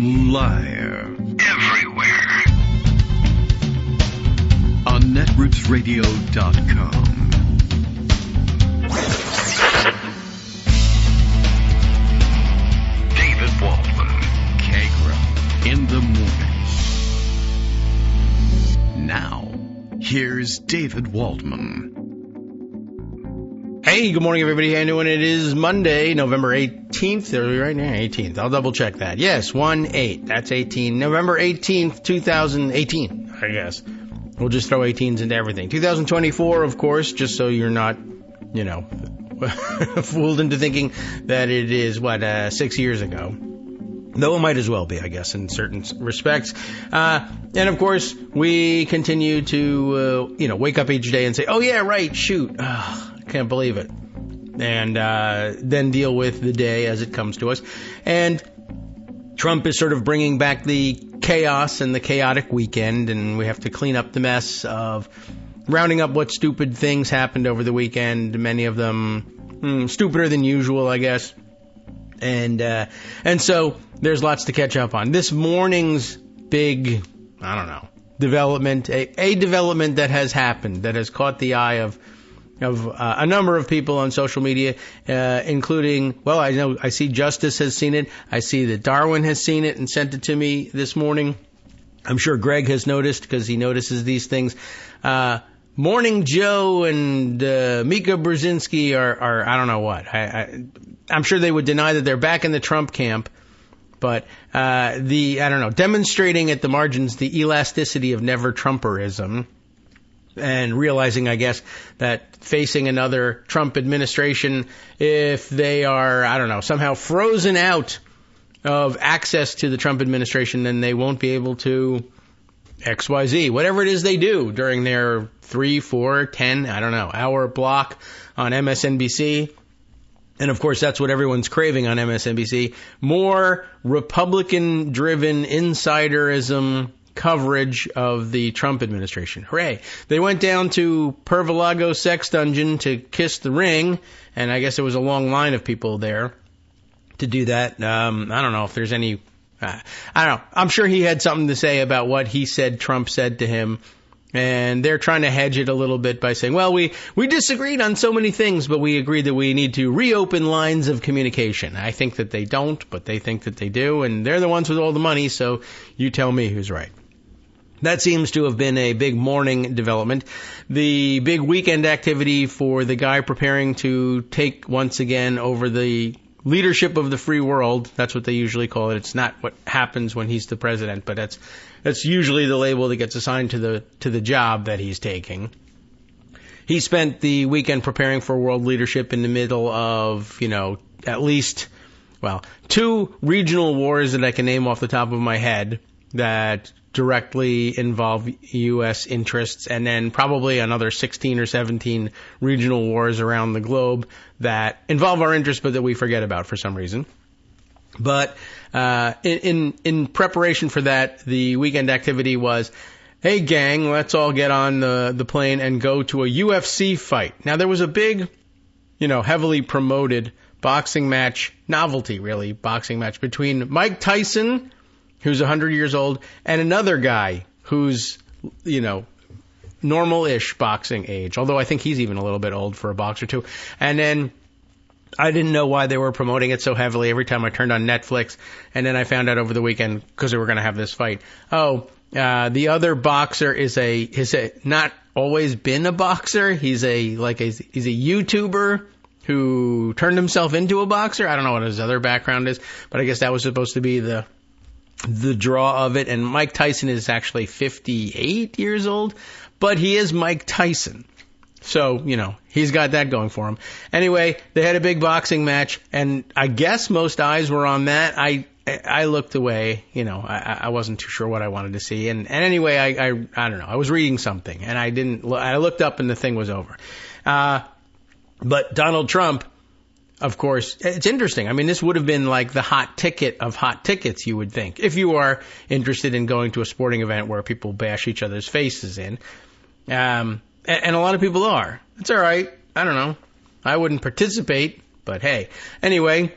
Live. Everywhere. On netrootsradio.com. David Waldman. Kagro. In the morning. Now, here's David Waldman. Hey, good morning, everybody. How you doing? It is Monday, November 18th. Are we right now? 18th. I'll double check that. Yes, 1-8. That's 18. November 18th, 2018, I guess. We'll just throw 18s into everything. 2024, of course, just so you're not, fooled into thinking that it is, 6 years ago. Though it might as well be, I guess, in certain respects. And, of course, we continue to, wake up each day and say, oh, yeah, right, shoot. I can't believe it. And then deal with the day as it comes to us. And Trump is sort of bringing back the chaos and the chaotic weekend, and we have to clean up the mess of rounding up what stupid things happened over the weekend, many of them stupider than usual, I guess. And so there's lots to catch up on. This morning's big, development, a development that has happened, that has caught the eye of a number of people on social media, including, I see Justice has seen it. I see that Darwin has seen it and sent it to me this morning. I'm sure Greg has noticed because he notices these things. Morning Joe and Mika Brzezinski are I don't know what. I'm sure they would deny that they're back in the Trump camp, but demonstrating at the margins the elasticity of never Trumperism. And realizing, I guess, that facing another Trump administration, if they are, somehow frozen out of access to the Trump administration, then they won't be able to XYZ, whatever it is they do during their 3, 4, 10, hour block on MSNBC. And, of course, that's what everyone's craving on MSNBC. More Republican-driven insiderism coverage of the Trump administration. Hooray. They went down to Pervalago Sex Dungeon to kiss the ring, and I guess there was a long line of people there to do that. I don't know if there's any... I'm sure he had something to say about what he said Trump said to him, and they're trying to hedge it a little bit by saying, well, we disagreed on so many things, but we agreed that we need to reopen lines of communication. I think that they don't, but they think that they do, and they're the ones with all the money, so you tell me who's right. That seems to have been a big morning development. The big weekend activity for the guy preparing to take once again over the leadership of the free world. That's what they usually call it. It's not what happens when he's the president, but that's usually the label that gets assigned to the job that he's taking. He spent the weekend preparing for world leadership in the middle of, at least, 2 regional wars that I can name off the top of my head that directly involve U.S. interests, and then probably another 16 or 17 regional wars around the globe that involve our interests but that we forget about for some reason. But in preparation for that, the weekend activity was, hey gang, let's all get on the plane and go to a UFC fight. Now there was a big, heavily promoted boxing match, novelty really, boxing match between Mike Tyson, who's 100 years old, and another guy who's, normal-ish boxing age, although I think he's even a little bit old for a boxer too. And then I didn't know why they were promoting it so heavily every time I turned on Netflix, and then I found out over the weekend because they were going to have this fight. The other boxer is not always been a boxer. He's a YouTuber who turned himself into a boxer. I don't know what his other background is, but I guess that was supposed to be the draw of it. And Mike Tyson is actually 58 years old, but he is Mike Tyson. So, he's got that going for him. Anyway, they had a big boxing match, and I guess most eyes were on that. I looked away, I wasn't too sure what I wanted to see. And anyway, I don't know. I was reading something, and I looked up and the thing was over. But Donald Trump, of course, it's interesting. I mean, this would have been like the hot ticket of hot tickets, you would think, if you are interested in going to a sporting event where people bash each other's faces in. And a lot of people are. It's all right. I don't know. I wouldn't participate, but hey. Anyway,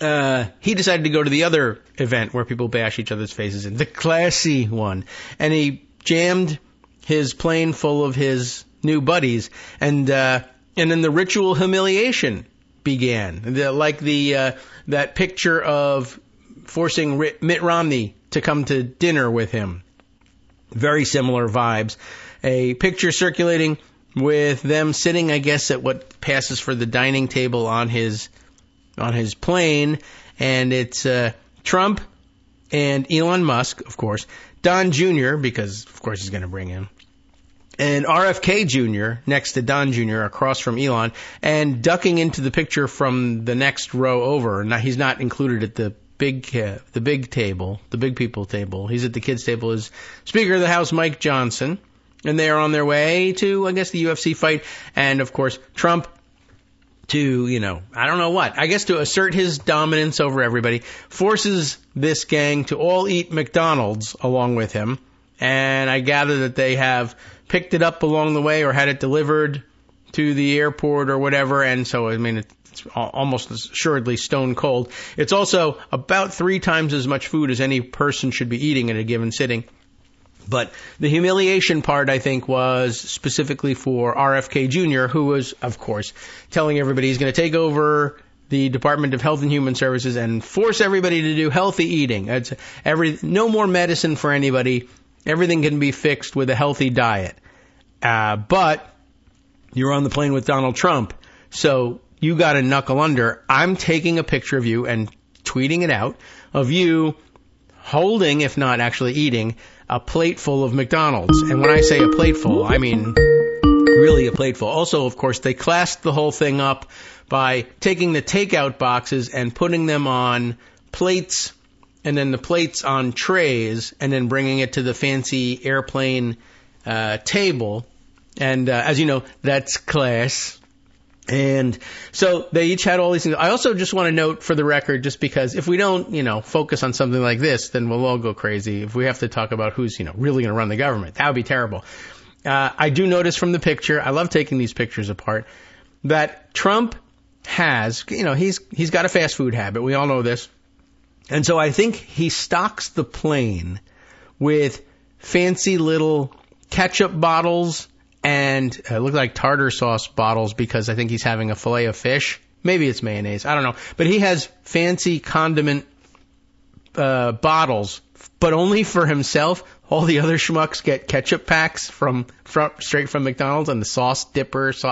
he decided to go to the other event where people bash each other's faces in, the classy one. And he jammed his plane full of his new buddies, and then the ritual humiliation began. That picture of forcing Mitt Romney to come to dinner with him. Very similar vibes. A picture circulating with them sitting, I guess, at what passes for the dining table on his plane, and it's Trump and Elon Musk, of course, Don Jr., because of course he's going to bring him, and RFK Jr. next to Don Jr. across from Elon, and ducking into the picture from the next row over. Now he's not included at the big table, the big people table. He's at the kids table. Is Speaker of the House Mike Johnson, and they are on their way to, I guess, the UFC fight, and of course Trump to, I don't know what, I guess to assert his dominance over everybody, forces this gang to all eat McDonald's along with him. And I gather that they have picked it up along the way or had it delivered to the airport or whatever. And so, it's almost assuredly stone cold. It's also about 3 times as much food as any person should be eating at a given sitting. But the humiliation part, I think, was specifically for RFK Jr., who was, of course, telling everybody he's going to take over the Department of Health and Human Services and force everybody to do healthy eating. No more medicine for anybody. Everything can be fixed with a healthy diet. But you're on the plane with Donald Trump, so you got to knuckle under. I'm taking a picture of you and tweeting it out of you holding, if not actually eating, a plate full of McDonald's. And when I say a plate full, I mean really a plate full. Also, of course, they classed the whole thing up by taking the takeout boxes and putting them on plates, and then the plates on trays, and then bringing it to the fancy airplane table. And as you know, that's class. And so they each had all these things. I also just want to note for the record, just because if we don't, focus on something like this, then we'll all go crazy. If we have to talk about who's, really going to run the government, that would be terrible. I do notice from the picture, I love taking these pictures apart, that Trump has, he's got a fast food habit. We all know this. And so I think he stocks the plane with fancy little ketchup bottles and look like tartar sauce bottles, because I think he's having a fillet of fish. Maybe it's mayonnaise. I don't know. But he has fancy condiment bottles, but only for himself. All the other schmucks get ketchup packs straight from McDonald's, and the sauce dipper, So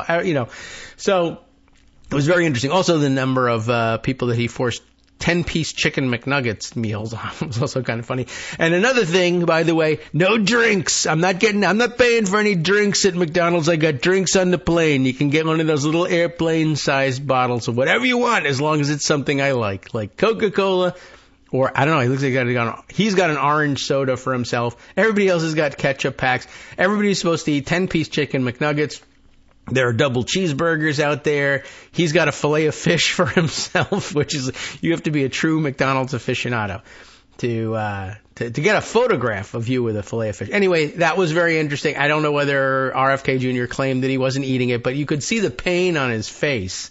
it was very interesting. Also, the number of people that he forced 10-piece chicken McNuggets meals was also kind of funny. And another thing, by the way, no drinks. I'm not paying for any drinks at McDonald's. I got drinks on the plane. You can get one of those little airplane-sized bottles of whatever you want, as long as it's something I like Coca-Cola, or I don't know. He looks like he's got an orange soda for himself. Everybody else has got ketchup packs. Everybody's supposed to eat 10-piece chicken McNuggets. There are double cheeseburgers out there. He's got a fillet of fish for himself, which is, you have to be a true McDonald's aficionado to get a photograph of you with a fillet of fish. Anyway, that was very interesting. I don't know whether RFK Jr. claimed that he wasn't eating it, but you could see the pain on his face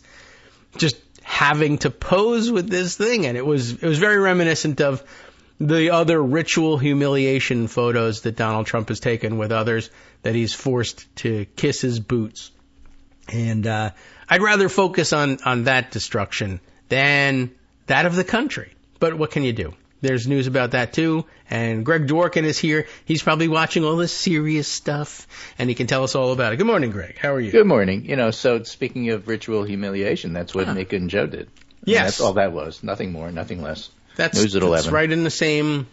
just having to pose with this thing. And it was very reminiscent of the other ritual humiliation photos that Donald Trump has taken with others that he's forced to kiss his boots. And I'd rather focus on that destruction than that of the country. But what can you do? There's news about that too. And Greg Dworkin is here. He's probably watching all this serious stuff, and he can tell us all about it. Good morning, Greg. How are you? Good morning. So speaking of ritual humiliation, that's what Mick and Joe did. Yes. That's all that was. Nothing more, nothing less. That's News at 11. That's right in the same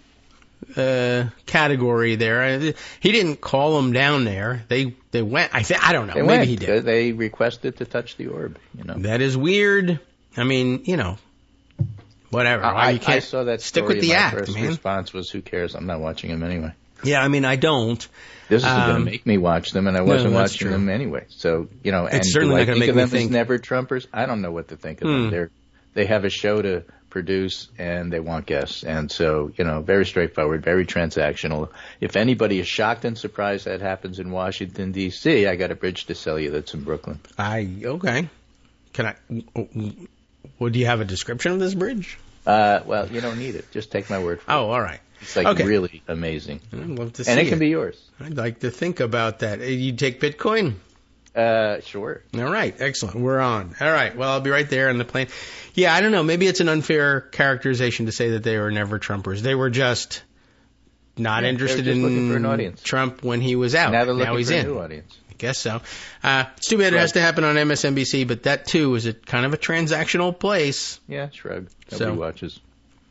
category there. He didn't call them down there. They went. I don't know. Maybe he did. They requested to touch the orb. That is weird. I mean, whatever. I saw that stick story. with the My act, first man. response was, "Who cares? I'm not watching him anyway." Yeah, I mean, I don't. This isn't going to make me watch them, and I wasn't watching true. them anyway. So and it's certainly not going to make me think as never Trumpers? I don't know what to think of them. They have a show to produce, and they want guests. And so, very straightforward, very transactional. If anybody is shocked and surprised that happens in Washington, D.C., I got a bridge to sell you that's in Brooklyn. Okay. Can I? Well, do you have a description of this bridge? Well, you don't need it. Just take my word for it. Oh, all right. It's like really amazing. I'd love to see and it can be yours. I'd like to think about that. You take Bitcoin? Sure. All right. Excellent. We're on. All right. Well, I'll be right there on the plane. Yeah, I don't know. Maybe it's an unfair characterization to say that they were never Trumpers. They were just not interested in Trump when he was out. Now they're looking he's for in. a new audience. I guess so. It's too bad it has to happen on MSNBC, but that, too, is a kind of a transactional place. Yeah, shrug. Nobody watches.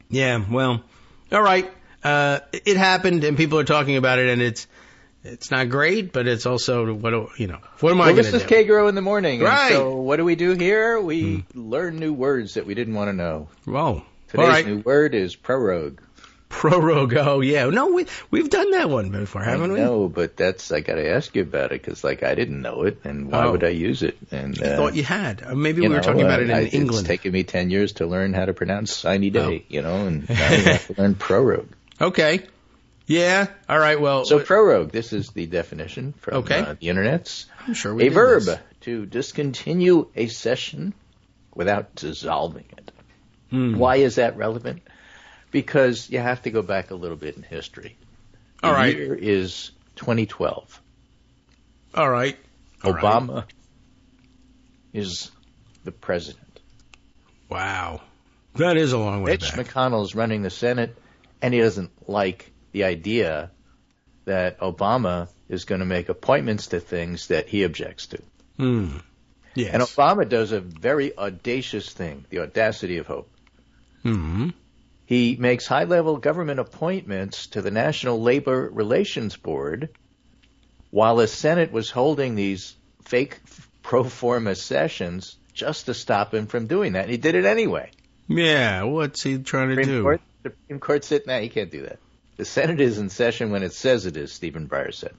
Yeah, well, all right. It happened, and people are talking about it, and it's not great, but it's also, what am I going to do? This is Kagro in the morning. Right. And so what do we do here? We learn new words that we didn't want to know. Whoa. Today's new word is prorogue. Prorogue. Oh, yeah. No, we've done that one before, haven't we? No, but I got to ask you about it because, I didn't know it, and why would I use it? And I thought you had. Maybe we were talking about it in England. It's taken me 10 years to learn how to pronounce Sine Day, and now we have to learn prorogue. Okay. Yeah. All right. Well. So prorogue. This is the definition from the internets. I'm sure we a verb to discontinue a session without dissolving it. Why is that relevant? Because you have to go back a little bit in history. The year is 2012. All right. Obama is the president. Wow. That is a long way back. Mitch McConnell's running the Senate, and he doesn't like the idea that Obama is going to make appointments to things that he objects to. Yes. And Obama does a very audacious thing, the audacity of hope. He makes high-level government appointments to the National Labor Relations Board while the Senate was holding these fake pro forma sessions just to stop him from doing that. And he did it anyway. Yeah, what's he trying to do? The Supreme Court said, no, you can't do that. The Senate is in session when it says it is, Stephen Breyer said.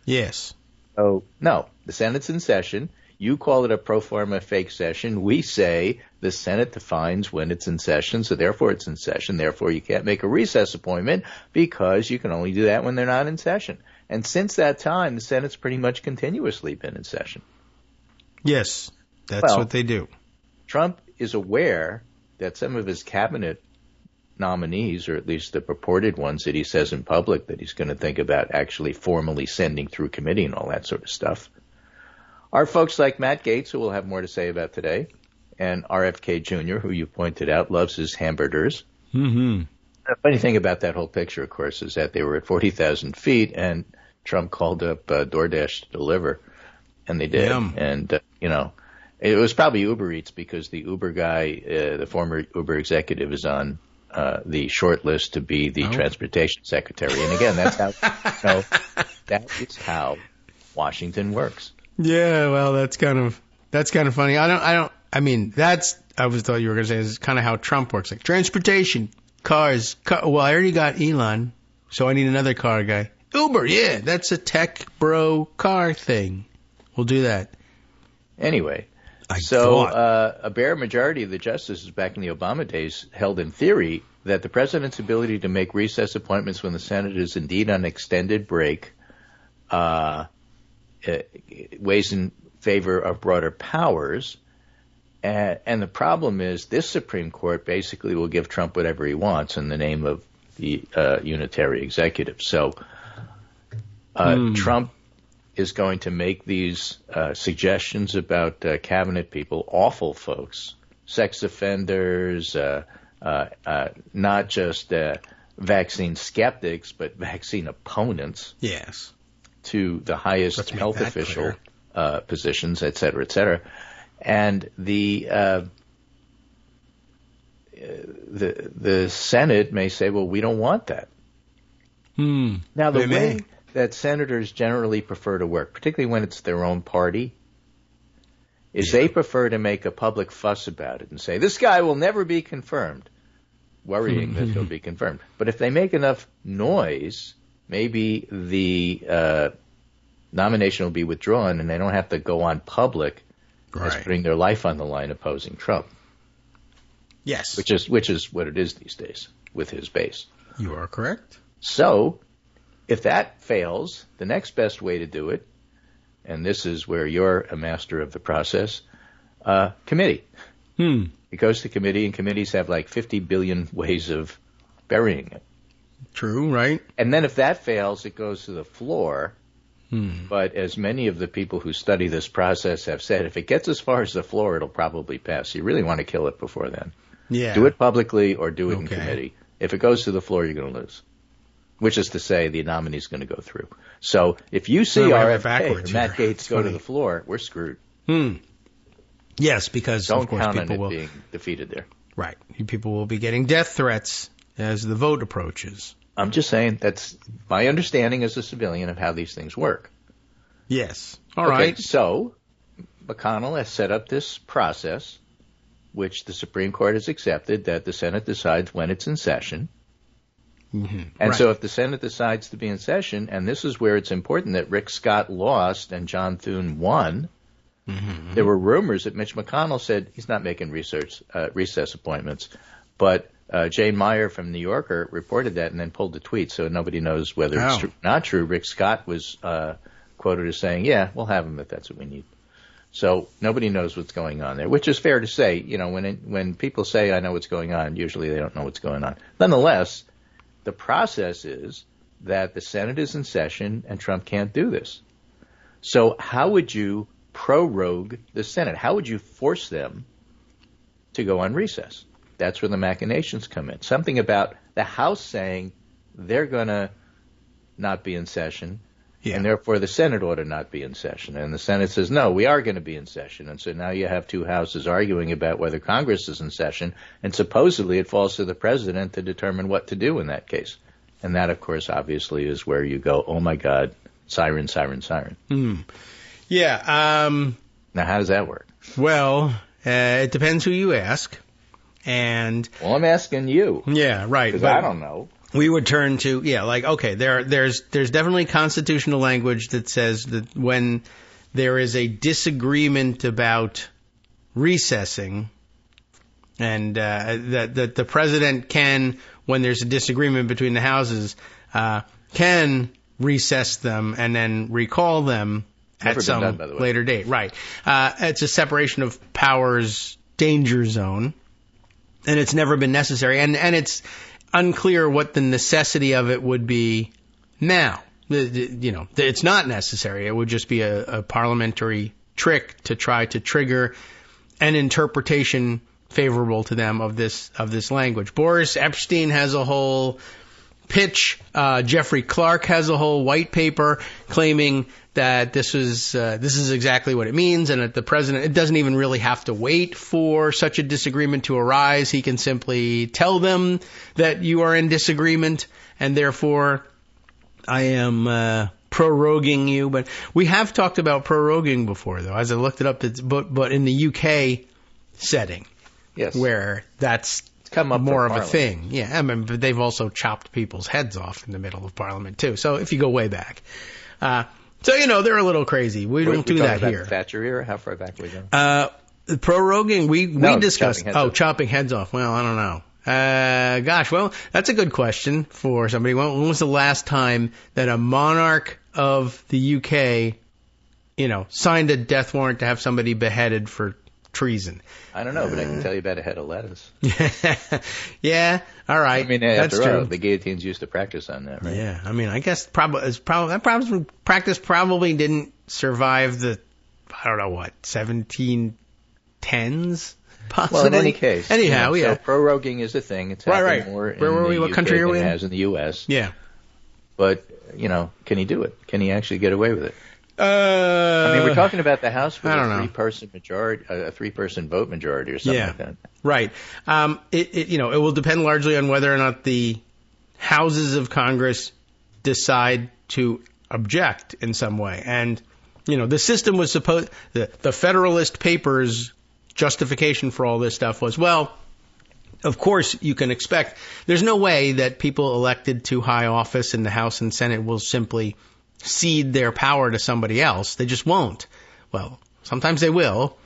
Yes. So, no, the Senate's in session. You call it a pro forma fake session. We say the Senate defines when it's in session, so therefore it's in session. Therefore, you can't make a recess appointment because you can only do that when they're not in session. And since that time, the Senate's pretty much continuously been in session. Yes, that's what they do. Trump is aware that some of his cabinet nominees, or at least the purported ones that he says in public that he's going to think about actually formally sending through committee and all that sort of stuff, are folks like Matt Gaetz, who we'll have more to say about today, and RFK Jr., who you pointed out loves his hamburgers. The funny thing about that whole picture, of course, is that they were at 40,000 feet, and Trump called up DoorDash to deliver, and they did. Yum. And, it was probably Uber Eats because the Uber guy, the former Uber executive, is on the short list to be the transportation secretary. And again, that's how that is how Washington works. Yeah, well, that's kind of funny. I was thought you were going to say this is kind of how Trump works. Like transportation, cars. Well, I already got Elon, so I need another car guy. Uber, yeah, that's a tech bro car thing. We'll do that. Anyway, a bare majority of the justices back in the Obama days held in theory that the president's ability to make recess appointments when the Senate is indeed on extended break weighs in favor of broader powers. And the problem is this Supreme Court basically will give Trump whatever he wants in the name of the unitary executive. So Trump is going to make these suggestions about cabinet people, awful folks, sex offenders, not just vaccine skeptics, but vaccine opponents. Yes. To the highest health official positions, et cetera, et cetera. And the Senate may say, well, we don't want that. Now, the way that senators generally prefer to work, particularly when it's their own party, is they prefer to make a public fuss about it and say, this guy will never be confirmed, worrying that he'll be confirmed. But if they make enough noise, maybe the nomination will be withdrawn and they don't have to go on public as putting their life on the line opposing Trump. Yes. Which is what it is these days with his base. You are correct. So if that fails, the next best way to do it, and this is where you're a master of the process, committee. It goes to committee, and committees have like 50 billion ways of burying it. True, right? And then if that fails, it goes to the floor. But as many of the people who study this process have said, if it gets as far as the floor, it'll probably pass. You really want to kill it before then. Yeah. Do it publicly or do it in committee. If it goes to the floor, you're going to lose. Which is to say, the nominee's going to go through. So if you see RFK or Matt Gaetz go to the floor, we're screwed. Yes, because don't of course count people on it will being defeated there. Right. People will be getting death threats as the vote approaches. I'm just saying that's my understanding as a civilian of how these things work. Yes. All right. So McConnell has set up this process, which the Supreme Court has accepted, that the Senate decides when it's in session. And so if the Senate decides to be in session, and this is where it's important that Rick Scott lost and John Thune won, there were rumors that Mitch McConnell said he's not making recess appointments. But Jane Meyer from New Yorker reported that and then pulled the tweet, so nobody knows whether it's true or not true. Rick Scott was quoted as saying, yeah, we'll have him if that's what we need. So nobody knows what's going on there, which is fair to say. You know, when people say, I know what's going on, usually they don't know what's going on. Nonetheless, the process is that the Senate is in session and Trump can't do this. So how would you prorogue the Senate? How would you force them to go on recess? That's where the machinations come in. Something about the House saying they're going to not be in session, and therefore the Senate ought to not be in session. And the Senate says, no, we are going to be in session. And so now you have two houses arguing about whether Congress is in session, and supposedly it falls to the president to determine what to do in that case. And that, of course, obviously is where you go, oh, my God, siren, siren, siren. Yeah. Now, how does that work? Well, it depends who you ask. And well, I'm asking you. Yeah, right. Because I don't know. We would turn to, there's definitely constitutional language that says that when there is a disagreement about recessing, and that the president can, when there's a disagreement between the houses, can recess them and then recall them at some later date. Right. It's a separation of powers danger zone, and it's never been necessary. And it's unclear what the necessity of it would be now. It's not necessary. It would just be a parliamentary trick to try to trigger an interpretation favorable to them of this language. Boris Epstein has a whole pitch. Jeffrey Clark has a whole white paper claiming that this is exactly what it means, and that the president, it doesn't even really have to wait for such a disagreement to arise. He can simply tell them that you are in disagreement, and therefore I am proroguing you. But we have talked about proroguing before, though, as I looked it up. But in the UK setting, yes, where that's come up more of a thing. Yeah, I mean, but they've also chopped people's heads off in the middle of Parliament too. So if you go way back. So, they're a little crazy. We don't do that here. Thatcher era? How far back are we going? Proroguing, we discussed. Chopping heads off. Well, I don't know. Well, that's a good question for somebody. When was the last time that a monarch of the UK, signed a death warrant to have somebody beheaded for treason? I don't know, but I can tell you about a head of lettuce. Yeah, all right. I mean, that's after true. all, the guillotines used to practice on that, right? Yeah, I mean, I guess that practice probably didn't survive the, 1710s, possibly. Well, in any case. Anyhow, So proroguing is a thing. It's happening more in Where were we? What country are we in? Than it has in the U.S. Yeah. But, can he do it? Can he actually get away with it? I mean, we're talking about the House with a three-person majority, a three-person vote majority, or something like that. Right. It will depend largely on whether or not the houses of Congress decide to object in some way. And the system was the Federalist Papers' justification for all this stuff was, well, of course you can expect. There's no way that people elected to high office in the House and Senate will simply cede their power to somebody else. They just won't. Well, sometimes they will,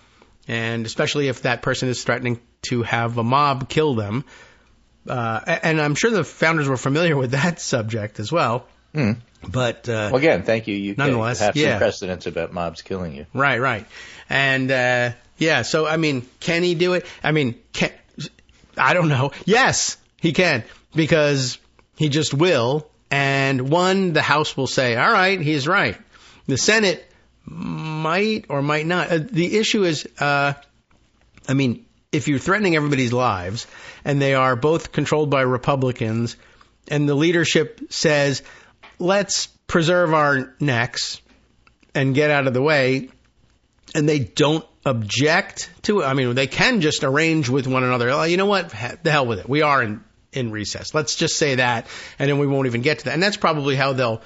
and especially if that person is threatening to have a mob kill them. And I'm sure the founders were familiar with that subject as well. But again, thank you. You nonetheless have some precedents about mobs killing you. Right. And Yeah. So, I mean, can he do it? I mean, I don't know. Yes, he can, because he just will. And the House will say, all right, he's right. The Senate might or might not. The issue is, I mean, if you're threatening everybody's lives and they are both controlled by Republicans and the leadership says, let's preserve our necks and get out of the way, and they don't object to it. I mean, they can just arrange with one another. Oh, you know what? The hell with it. We are in recess. Let's just say that, and then we won't even get to that. And that's probably how they'll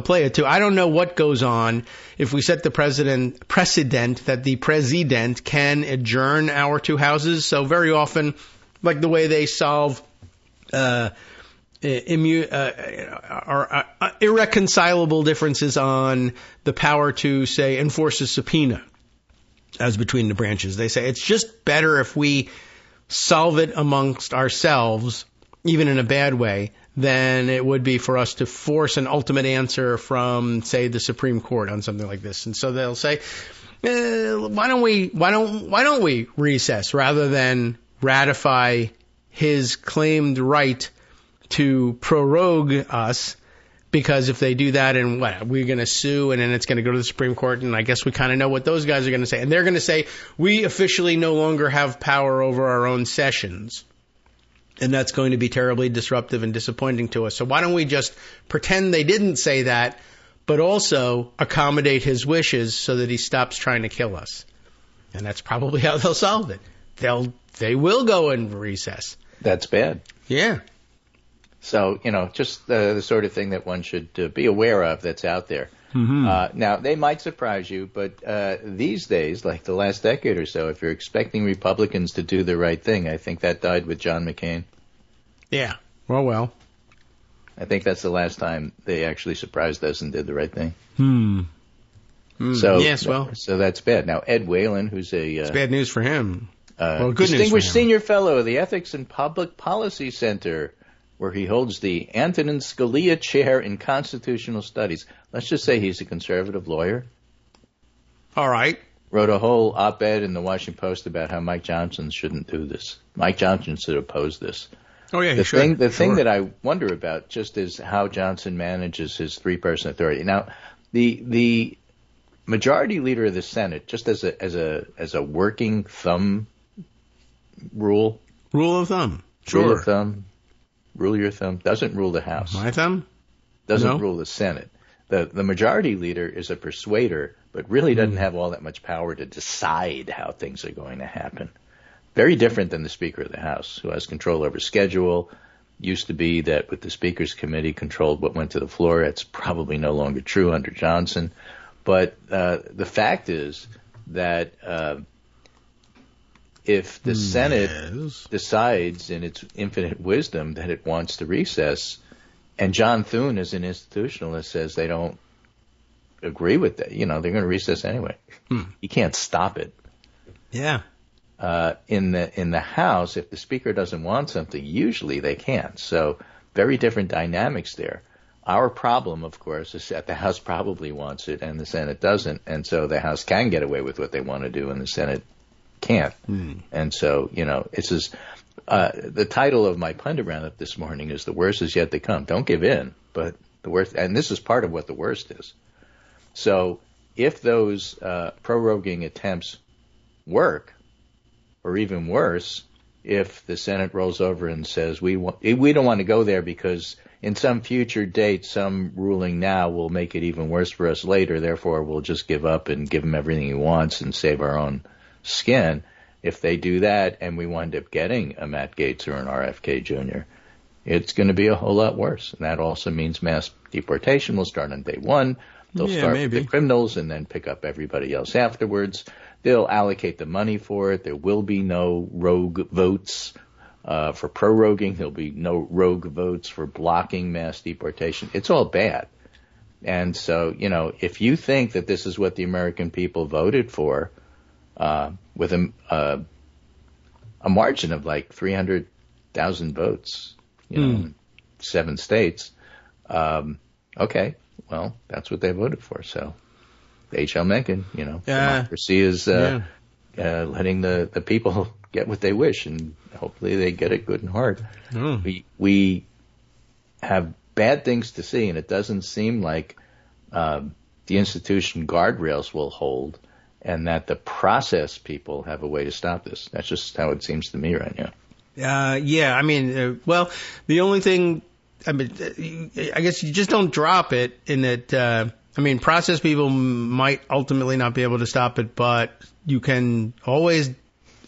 play it too. I don't know what goes on if we set the precedent that the president can adjourn our two houses. So very often, like the way they solve irreconcilable differences on the power to, say, enforce a subpoena as between the branches. They say it's just better if we solve it amongst ourselves, even in a bad way, than it would be for us to force an ultimate answer from, say, the Supreme Court on something like this. And so they'll say, why don't we recess rather than ratify his claimed right to prorogue us? Because if they do that, and we're going to sue, and then it's going to go to the Supreme Court, and I guess we kind of know what those guys are going to say. And they're going to say, we officially no longer have power over our own sessions. And that's going to be terribly disruptive and disappointing to us. So why don't we just pretend they didn't say that, but also accommodate his wishes so that he stops trying to kill us? And that's probably how they'll solve it. They will go in recess. That's bad. Yeah. So, just the sort of thing that one should be aware of that's out there. Mm-hmm. Now, they might surprise you, but these days, like the last decade or so, if you're expecting Republicans to do the right thing, I think that died with John McCain. Yeah. Well. I think that's the last time they actually surprised us and did the right thing. So, yes, well. So that's bad. Now, Ed Whalen, who's it's bad news for him. Good distinguished senior fellow of the Ethics and Public Policy Center, where he holds the Antonin Scalia Chair in Constitutional Studies. Let's just say he's a conservative lawyer. All right. Wrote a whole op-ed in the Washington Post about how Mike Johnson shouldn't do this. Mike Johnson should oppose this. Oh, yeah, he should. The thing that I wonder about just is how Johnson manages his three-person authority. Now, the majority leader of the Senate, just as a working thumb rule. Rule of thumb. Sure. Rule of thumb. Rule your thumb. Doesn't rule the House. My thumb? Doesn't rule the Senate. The majority leader is a persuader, but really doesn't have all that much power to decide how things are going to happen. Very different than the Speaker of the House, who has control over schedule. Used to be that with the Speaker's Committee controlled what went to the floor. That's probably no longer true under Johnson. But the fact is that if the Senate decides in its infinite wisdom that it wants to recess, and John Thune as an institutionalist says they don't agree with that, they're going to recess anyway. You can't stop it. Yeah. In the House, if the Speaker doesn't want something, usually they can. So very different dynamics there. Our problem, of course, is that the House probably wants it and the Senate doesn't, and so the House can get away with what they want to do and the Senate can't. And so, it's just, the title of my pundit roundup this morning is "The Worst Is Yet to Come." Don't give in, but the worst, and this is part of what the worst is. So if those proroguing attempts work, or even worse, if the Senate rolls over and says we don't want to go there because in some future date, some ruling now will make it even worse for us later, therefore we'll just give up and give him everything he wants and save our own skin. If they do that and we wind up getting a Matt Gaetz or an RFK Jr., it's going to be a whole lot worse. And that also means mass deportation will start on day one. They'll start with the criminals and then pick up everybody else afterwards. They'll allocate the money for it. There will be no rogue votes for proroguing. There'll be no rogue votes for blocking mass deportation. It's all bad. And so, if you think that this is what the American people voted for, with a margin of like 300,000 votes, 7 states, okay, well, that's what they voted for. So they shall make it. Democracy is letting the people get what they wish, and hopefully they get it good and hard. We have bad things to see, and it doesn't seem like the institution guardrails will hold, and that the process people have a way to stop this. That's just how it seems to me right now. Yeah, I mean, well, the only thing, I mean, I guess you just don't drop it in that, I mean, process people might ultimately not be able to stop it, but you can always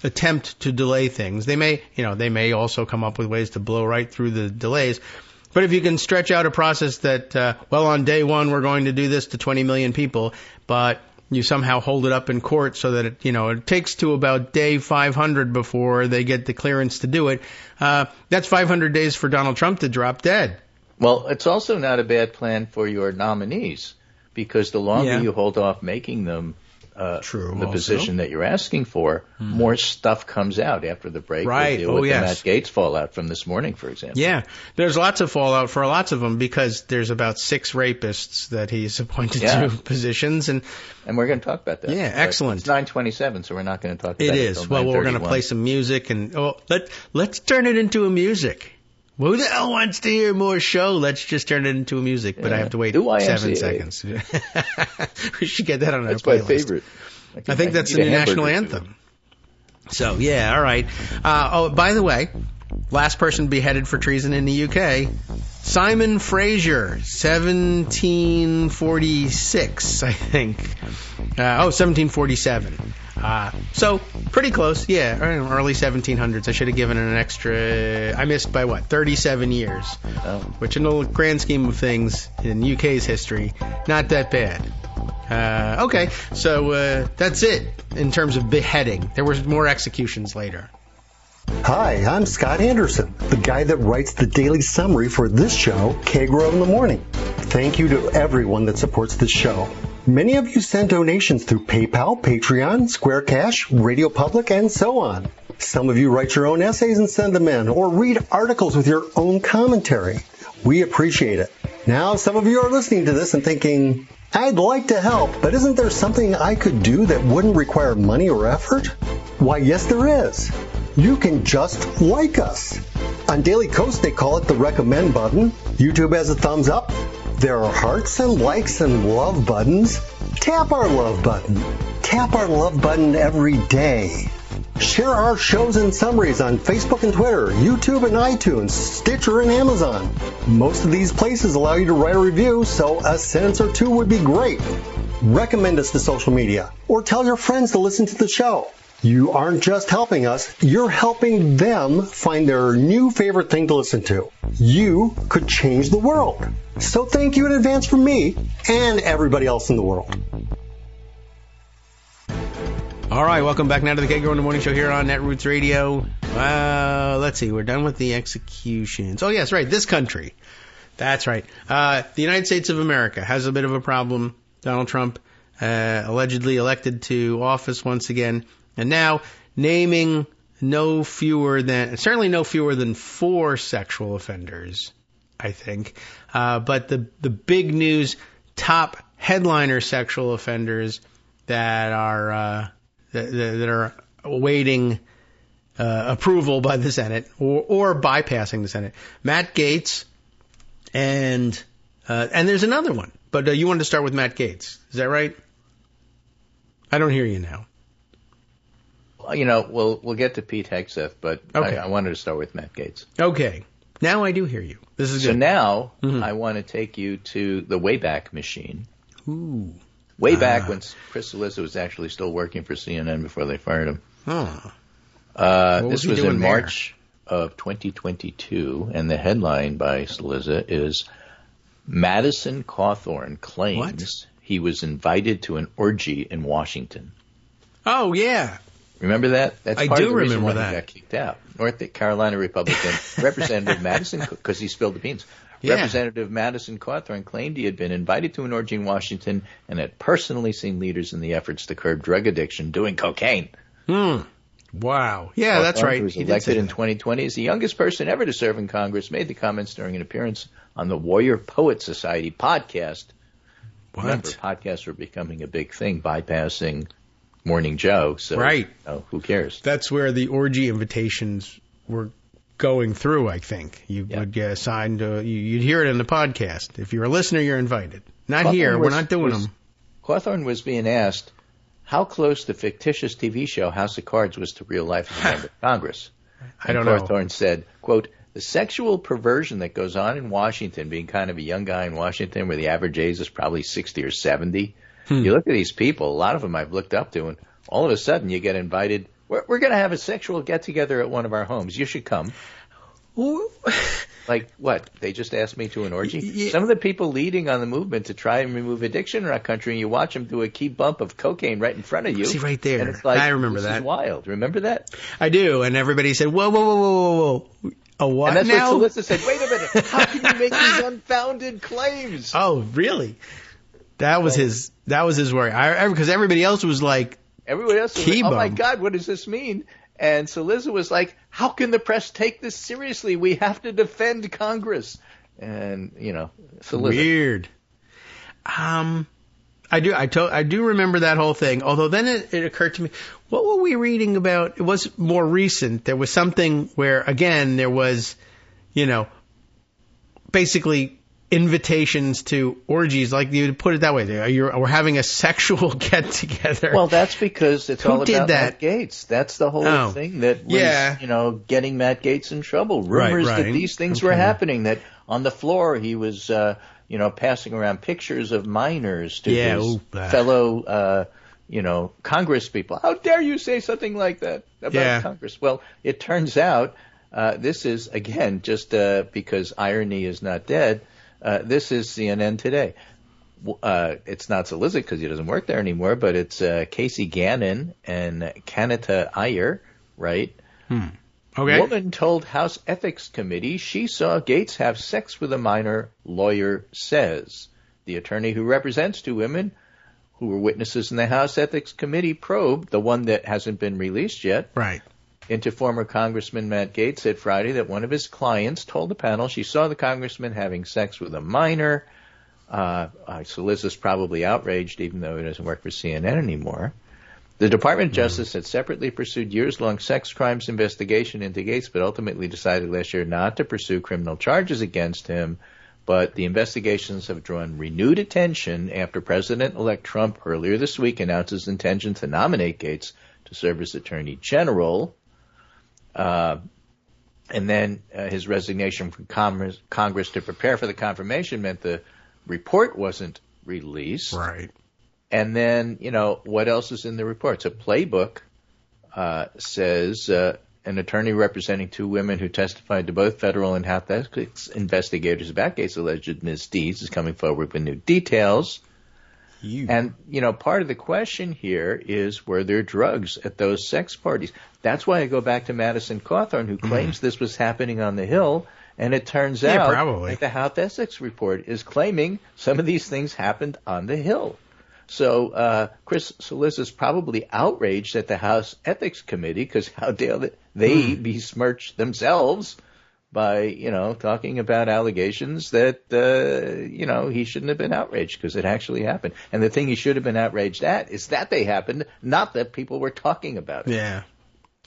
attempt to delay things. They may also come up with ways to blow right through the delays. But if you can stretch out a process that, on day one we're going to do this to 20 million people, but you somehow hold it up in court so that it takes to about day 500 before they get the clearance to do it. That's 500 days for Donald Trump to drop dead. Well, it's also not a bad plan for your nominees, because the longer you hold off making them the position that you're asking for, more stuff comes out after the break. Right. We'll deal with the Matt Gaetz fallout from this morning, for example. Yeah. There's lots of fallout for lots of them, because there's about 6 rapists that he's appointed to positions. And we're going to talk about that. Yeah, excellent. It's 9:27, so we're not going to talk about it. It is. Well, we're going to play some music, and let's turn it into a music. Who the hell wants to hear more show? Let's just turn it into a music, but I have to wait 7 seconds. We should get that on our playlist. That's my favorite. I think that's the new national anthem. So, all right. By the way, last person beheaded for treason in the UK, Simon Fraser, 1746, I think. 1747. So pretty close, early 1700s. I should have given it an extra. I missed by 37 years, which in the grand scheme of things in UK's history, not that bad. Okay, so that's it in terms of beheading. There were more executions later. Hi, I'm Scott Anderson, the guy that writes the daily summary for this show, Kagro in the Morning. Thank you to everyone that supports this show. Many of you send donations through PayPal, Patreon, Square Cash, Radio Public, and so on. Some of you write your own essays and send them in, or read articles with your own commentary. We appreciate it. Now, some of you are listening to this and thinking, I'd like to help, but isn't there something I could do that wouldn't require money or effort? Why, yes, there is. You can just like us. On Daily Kos, they call it the recommend button. YouTube has a thumbs up. There are hearts and likes and love buttons. Tap our love button. Tap our love button every day. Share our shows and summaries on Facebook and Twitter, YouTube and iTunes, Stitcher and Amazon. Most of these places allow you to write a review, so a sentence or two would be great. Recommend us to social media, or tell your friends to listen to the show. You aren't just helping us, you're helping them find their new favorite thing to listen to. You could change the world. So thank you in advance from me and everybody else in the world. All right, welcome back now to the Kagro in the Morning Show here on Netroots Radio. Let's see, we're done with the executions. Oh, yes, right, this country. That's right. The United States of America has a bit of a problem. Donald Trump allegedly elected to office once again. And now naming certainly no fewer than 4 sexual offenders, I think. But the big news, top headliner sexual offenders that are awaiting approval by the Senate or bypassing the Senate. Matt Gaetz and there's another one. But you wanted to start with Matt Gaetz. Is that right? I don't hear you now. We'll get to Pete Hegseth, but okay. I wanted to start with Matt Gaetz. Okay. Now I do hear you. This is good. So now I want to take you to the Wayback Machine. Ooh. Way back when Chris Felicias was actually still working for CNN before they fired him. This was in March of 2022, and the headline by Felicias is Madison Cawthorn claims he was invited to an orgy in Washington. Oh, yeah. Remember that? That's part of the reason why that. He got kicked out. North Carolina Republican Representative Madison, because he spilled the beans. Yeah. Representative Madison Cawthorn claimed he had been invited to an orgy in Washington and had personally seen leaders in the efforts to curb drug addiction doing cocaine. Wow. Yeah, that's right. Who was elected in 2020 as the youngest person ever to serve in Congress, made the comments during an appearance on the Warrior Poet Society podcast. Remember, podcasts were becoming a big thing, bypassing Morning Joe. So, right. Who cares? That's where the orgy invitations were going through, I think. You would get assigned you'd hear it in the podcast. If you're a listener, you're invited. Not here. We're not doing them. Cawthorn was being asked how close the fictitious TV show House of Cards was to real life as a member of Congress. I don't know. Cawthorn said, quote, the sexual perversion that goes on in Washington, being kind of a young guy in Washington where the average age is probably 60 or 70. You look at these people, a lot of them I've looked up to, and all of a sudden you get invited. We're going to have a sexual get-together at one of our homes. You should come. Like what? They just asked me to an orgy? Yeah. Some of the people leading on the movement to try and remove addiction in our country, and you watch them do a key bump of cocaine right in front of you. See, right there. And it's like, I remember this that. is wild. Remember that? I do, and everybody said, whoa. A what and that's now? what Felicias said. Wait a minute. How can you make these unfounded claims? Oh, really? That was his worry. Because everybody else was like, everybody else was like, oh my God, what does this mean? And Felicias was like, how can the press take this seriously? We have to defend Congress. And, Felicias. Weird. I do remember that whole thing. Although then it occurred to me, what were we reading about? It was more recent. There was something where, again, there was, basically invitations to orgies, like you put it that way. We're having a sexual get-together. Well, that's because it's all about that? Matt Gaetz. That's the whole thing that was, getting Matt Gaetz in trouble. Rumors that these things were happening, that on the floor he was, passing around pictures of minors to his fellow, Congress people. How dare you say something like that about Congress? Well, it turns out this is, again, just because irony is not dead, this is CNN Today. It's not Felicias because he doesn't work there anymore, but it's Casey Gannon and Kanata Iyer, right? Okay. Woman told House Ethics Committee she saw Gaetz have sex with a minor, lawyer says. The attorney who represents two women who were witnesses in the House Ethics Committee probe, the one that hasn't been released yet, into former Congressman Matt Gaetz, said Friday that one of his clients told the panel she saw the congressman having sex with a minor. Felicias probably outraged, even though he doesn't work for CNN anymore. The Department of Justice had separately pursued years-long sex crimes investigation into Gaetz, but ultimately decided last year not to pursue criminal charges against him. But the investigations have drawn renewed attention after President-elect Trump earlier this week announced his intention to nominate Gaetz to serve as Attorney General. And then his resignation from Congress to prepare for the confirmation meant the report wasn't released. Right. And then, what else is in the report? It's a playbook, says an attorney representing two women who testified to both federal and House ethics investigators about Gaetz' alleged misdeeds is coming forward with new details. And, part of the question here is, were there drugs at those sex parties? That's why I go back to Madison Cawthorn, who claims this was happening on the Hill. And it turns out that the House Ethics Report is claiming some of these things happened on the Hill. So Chris Felicias is probably outraged at the House Ethics Committee, because how dare they besmirch themselves by, talking about allegations that, he shouldn't have been outraged because it actually happened. And the thing he should have been outraged at is that they happened, not that people were talking about it. Yeah.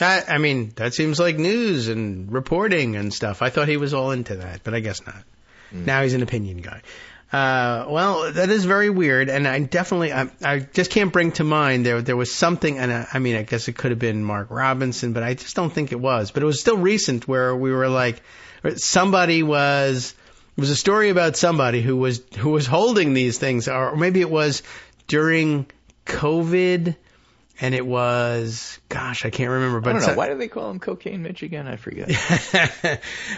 I mean, that seems like news and reporting and stuff. I thought he was all into that, but I guess not. Now he's an opinion guy. Well, that is very weird, and I just can't bring to mind there was something, and I guess it could have been Mark Robinson, but I just don't think it was. But it was still recent where we were like, it was a story about somebody who was holding these things, or maybe it was during COVID. And it was, gosh, I can't remember. But I don't know. Why do they call him Cocaine Mitch again? I forget.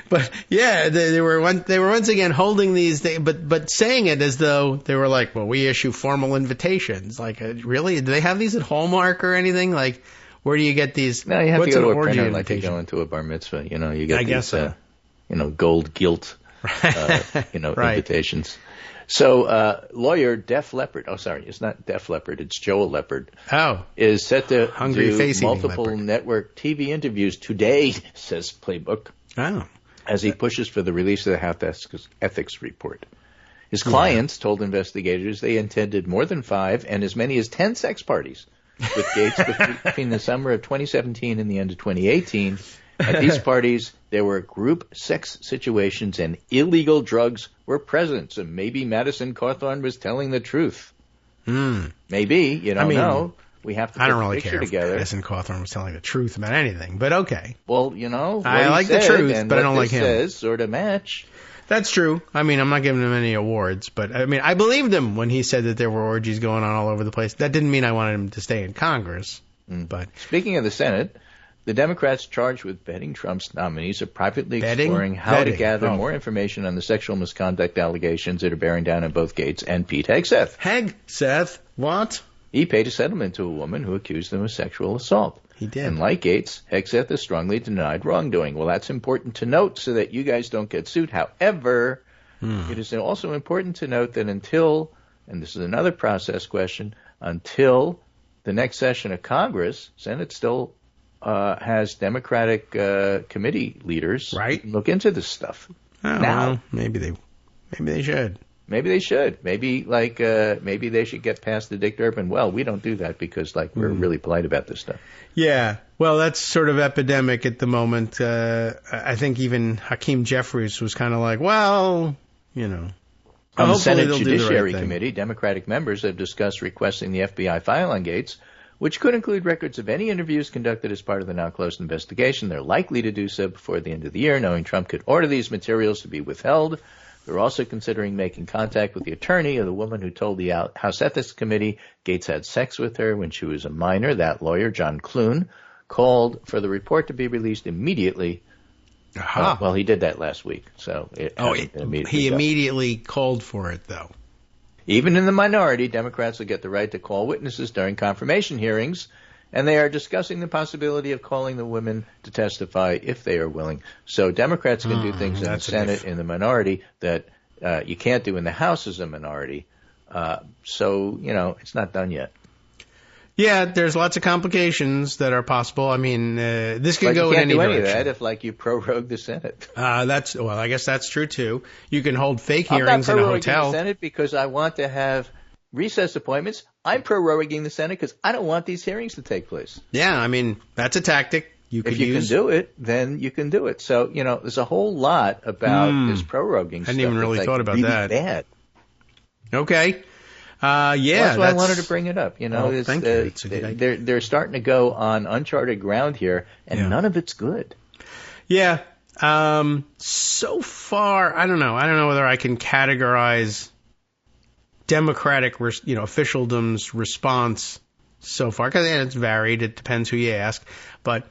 But yeah, they were once again holding these things, but saying it as though they were like, well, we issue formal invitations. Like, really? Do they have these at Hallmark or anything? Like, where do you get these? No, you have to go to a printer like you go into a bar mitzvah. You get these, gold gilt, invitations. So, lawyer Def Leppard, it's not Def Leppard, it's Joel Leppard, is set to do multiple network TV interviews today, says Playbook, as he pushes for the release of the House Ethics Report. His clients told investigators they attended more than 5 and as many as 10 sex parties with Gates between the summer of 2017 and the end of 2018. At these parties, there were group sex situations and illegal drugs were present. So maybe Madison Cawthorn was telling the truth. Maybe. You don't know. We have to put the picture together. Madison Cawthorn was telling the truth about anything, but okay. Well, you know, I like the truth, but I don't like him. Says sort of match. That's true. I mean, I'm not giving him any awards, but I mean, I believed him when he said that there were orgies going on all over the place. That didn't mean I wanted him to stay in Congress. But speaking of the Senate, the Democrats charged with vetting Trump's nominees are privately exploring how to gather more information on the sexual misconduct allegations that are bearing down on both Gates and Pete Hegseth. Hegseth? What? He paid a settlement to a woman who accused him of sexual assault. He did. And like Gates, Hegseth has strongly denied wrongdoing. Well, that's important to note so that you guys don't get sued. However, it is also important to note that until, and this is another process question, until the next session of Congress, Senate still has Democratic committee leaders look into this stuff. Oh, now, well, maybe they should. Maybe they should. Maybe they should get past the Dick Durbin. Well, we don't do that because we're really polite about this stuff. Yeah. Well, that's sort of epidemic at the moment. I think even Hakeem Jeffries was kind of like, well, you know. On the Senate Judiciary Committee, Democratic members have discussed requesting the FBI file on Gates, which could include records of any interviews conducted as part of the now-closed investigation. They're likely to do so before the end of the year, knowing Trump could order these materials to be withheld. They're also considering making contact with the attorney of the woman who told the House Ethics Committee Gates had sex with her when she was a minor. That lawyer, John Clune, called for the report to be released immediately. Well, he did that last week. So he immediately called for it, though. Even in the minority, Democrats will get the right to call witnesses during confirmation hearings, and they are discussing the possibility of calling the women to testify if they are willing. So Democrats can do things in the Senate in the minority that you can't do in the House as a minority. So, you know, it's not done yet. Yeah, there's lots of complications that are possible. I mean, this could go in any direction. You can't do any of that if, you prorogue the Senate. I guess that's true, too. You can hold fake hearings in a hotel. I'm not proroguing the Senate because I want to have recess appointments. I'm proroguing the Senate because I don't want these hearings to take place. Yeah, I mean, that's a tactic you could use. If you can do it, then you can do it. So, you know, there's a whole lot about this proroguing stuff. I hadn't even really thought about really that. Bad. Okay. That's why I wanted to bring it up. You know, thank you. It's a good idea. They're starting to go on uncharted ground here, and none of it's good. Yeah. So far, I don't know. I don't know whether I can categorize Democratic, officialdom's response so far, because it's varied. It depends who you ask. But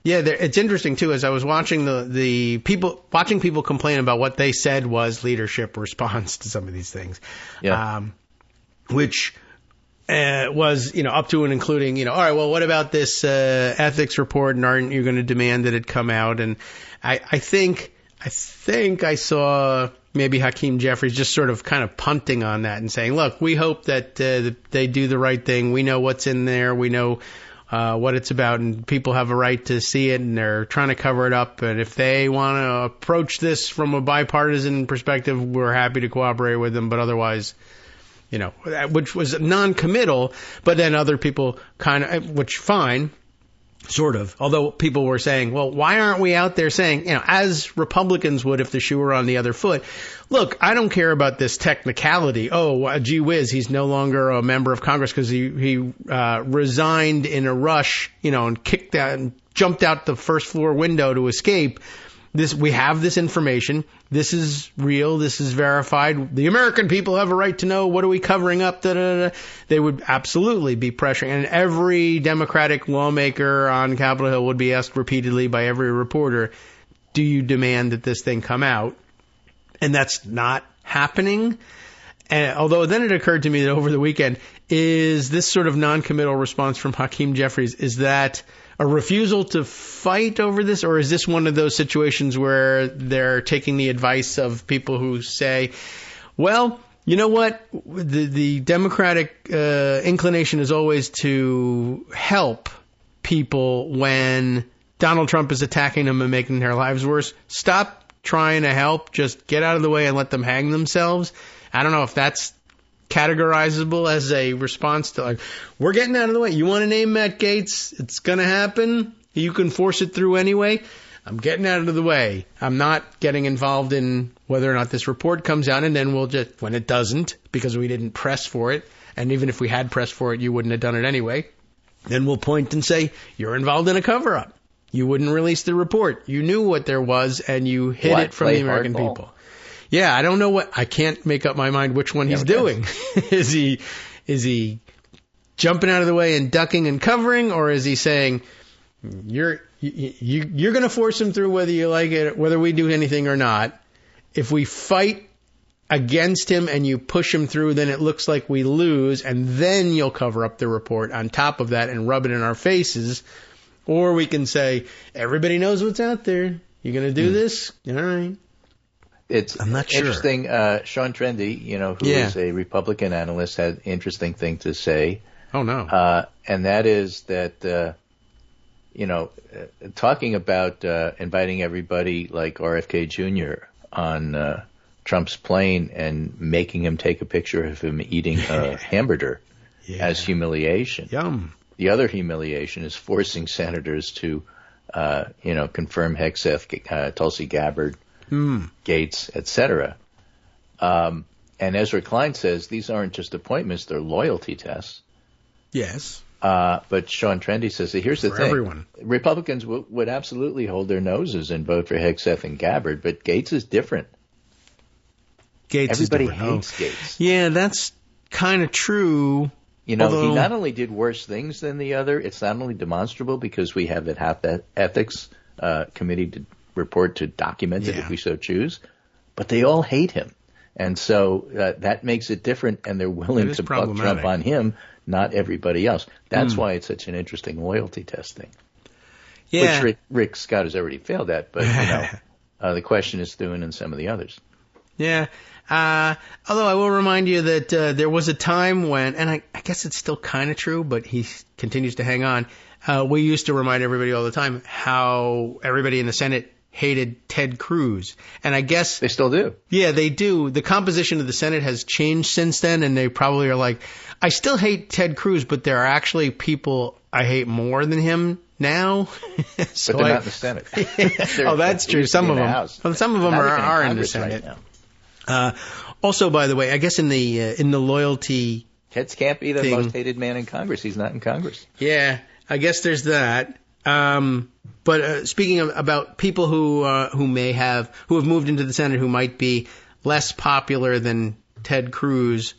it's interesting too. As I was watching the people complain about what they said was leadership response to some of these things, which was up to and including all right. Well, what about this ethics report? And aren't you going to demand that it come out? And I think I saw maybe Hakeem Jeffries just sort of kind of punting on that and saying, look, we hope that they do the right thing. We know what's in there. We know what it's about, and people have a right to see it, and they're trying to cover it up. And if they want to approach this from a bipartisan perspective, we're happy to cooperate with them. But otherwise, which was non-committal, but then other people which fine. Sort of. Although people were saying, well, why aren't we out there saying, as Republicans would if the shoe were on the other foot, look, I don't care about this technicality. Oh, gee whiz, he's no longer a member of Congress because he resigned in a rush, and kicked out and jumped out the first floor window to escape. We have this information. This is real. This is verified. The American people have a right to know. What are we covering up? They would absolutely be pressuring. And every Democratic lawmaker on Capitol Hill would be asked repeatedly by every reporter, do you demand that this thing come out? And that's not happening. And although then it occurred to me that over the weekend, is this sort of non-committal response from Hakeem Jeffries, is that a refusal to fight over this, or is this one of those situations where they're taking the advice of people who say, well, you know what, the Democratic inclination is always to help people when Donald Trump is attacking them and making their lives worse. Stop trying to help, just get out of the way and let them hang themselves. I don't know if that's categorizable as a response to, like, we're getting out of the way. You want to name Matt Gaetz? It's going to happen. You can force it through anyway. I'm getting out of the way. I'm not getting involved in whether or not this report comes out, and then we'll just, when it doesn't, because we didn't press for it, and even if we had pressed for it, you wouldn't have done it anyway, then we'll point and say, you're involved in a cover-up. You wouldn't release the report. You knew what there was, and you hid it from the American people. Yeah, I don't know I can't make up my mind which one he's doing. Is he jumping out of the way and ducking and covering, or is he saying, you're going to force him through whether you like it, whether we do anything or not. If we fight against him and you push him through, then it looks like we lose, and then you'll cover up the report on top of that and rub it in our faces. Or we can say, everybody knows what's out there. You're going to do this? All right. I'm not sure. Interesting. Sean Trendy, who is a Republican analyst, had an interesting thing to say. Oh, no. And that is that, talking about inviting everybody like RFK Jr. on Trump's plane and making him take a picture of him eating a hamburger as humiliation. Yum. The other humiliation is forcing senators to, confirm Hegseth, Tulsi Gabbard, Gates, etc. And Ezra Klein says these aren't just appointments; they're loyalty tests. Yes. But Sean Trendy says that here's the thing. Everyone. Republicans would absolutely hold their noses and vote for Hegseth and Gabbard, but Gates is different. Everybody hates Gates. Yeah, that's kind of true. He not only did worse things than the other, it's not only demonstrable because we have that ethics committee to report to document it if we so choose, but they all hate him. And so that makes it different, and they're willing to buck Trump on him, not everybody else. That's why it's such an interesting loyalty testing, which Rick Scott has already failed at, but the question is doing in some of the others. Yeah. Although I will remind you that there was a time when, and I guess it's still kind of true, but he continues to hang on, we used to remind everybody all the time how everybody in the Senate hated Ted Cruz. And I guess they still do. Yeah, they do. The composition of the Senate has changed since then, and they probably are like, I still hate Ted Cruz, but there are actually people I hate more than him now. So but they're not in the Senate. Oh, that's true. Some of them are in the Senate. Right now. Also, by the way, I guess in the loyalty, Ted can't be the most hated man in Congress. He's not in Congress. Yeah, I guess there's that. But speaking about people who have moved into the Senate who might be less popular than Ted Cruz,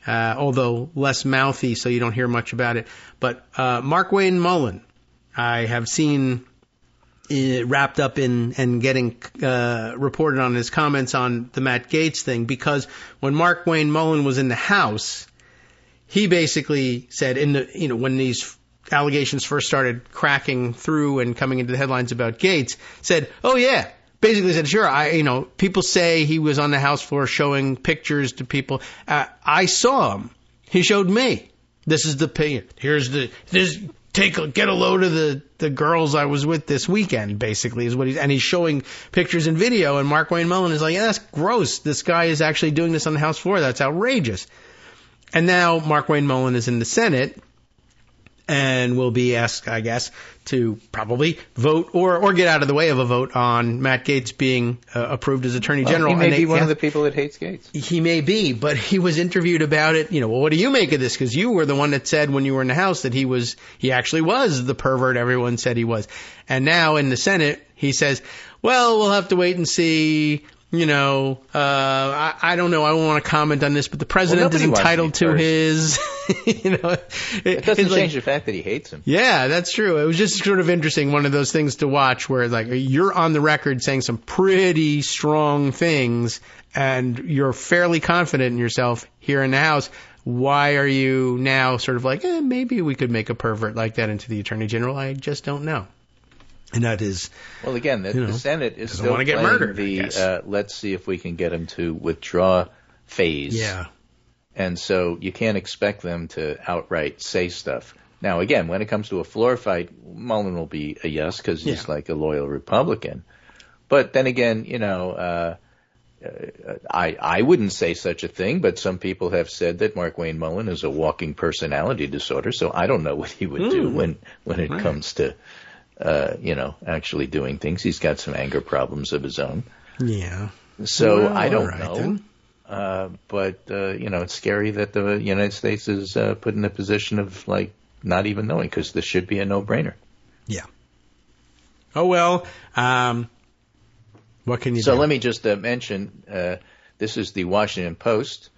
although less mouthy, so you don't hear much about it. But Mark Wayne Mullen, I have seen wrapped up in and getting reported on his comments on the Matt Gaetz thing, because when Mark Wayne Mullen was in the House, he basically said when these allegations first started cracking through and coming into the headlines about Gaetz, said, "Oh yeah." Basically said, sure, people say he was on the House floor showing pictures to people. I saw him. He showed me. This is the get a load of the girls I was with this weekend, basically, is what he's showing pictures and video, and Mark Wayne Mullen is like, yeah, that's gross. This guy is actually doing this on the House floor. That's outrageous. And now Mark Wayne Mullen is in the Senate and will be asked, I guess, to probably vote or get out of the way of a vote on Matt Gaetz being approved as Attorney General. He may be one of the people that hates Gaetz. He may be, but he was interviewed about it. Well, what do you make of this? Because you were the one that said when you were in the House that he actually was the pervert everyone said he was. And now in the Senate, he says, well, we'll have to wait and see. I don't know. I don't want to comment on this, but the president is entitled to his, It doesn't change the fact that he hates him. Yeah, that's true. It was just sort of interesting, one of those things to watch where like you're on the record saying some pretty strong things and you're fairly confident in yourself here in the House. Why are you now sort of like, maybe we could make a pervert like that into the Attorney General? I just don't know. And that is, well, again, the Senate is still playing murdered, the let's see if we can get him to withdraw phase. Yeah. And so you can't expect them to outright say stuff. Now, again, when it comes to a floor fight, Mullen will be a yes because he's like a loyal Republican. But then again, I wouldn't say such a thing, but some people have said that Mark Wayne Mullen is a walking personality disorder. So I don't know what he would do when it comes to, actually doing things. He's got some anger problems of his own. Yeah. So well, I don't know. But it's scary that the United States is put in a position of not even knowing, because this should be a no-brainer. Yeah. Oh, well, what can you do? So let me just mention, this is the Washington Post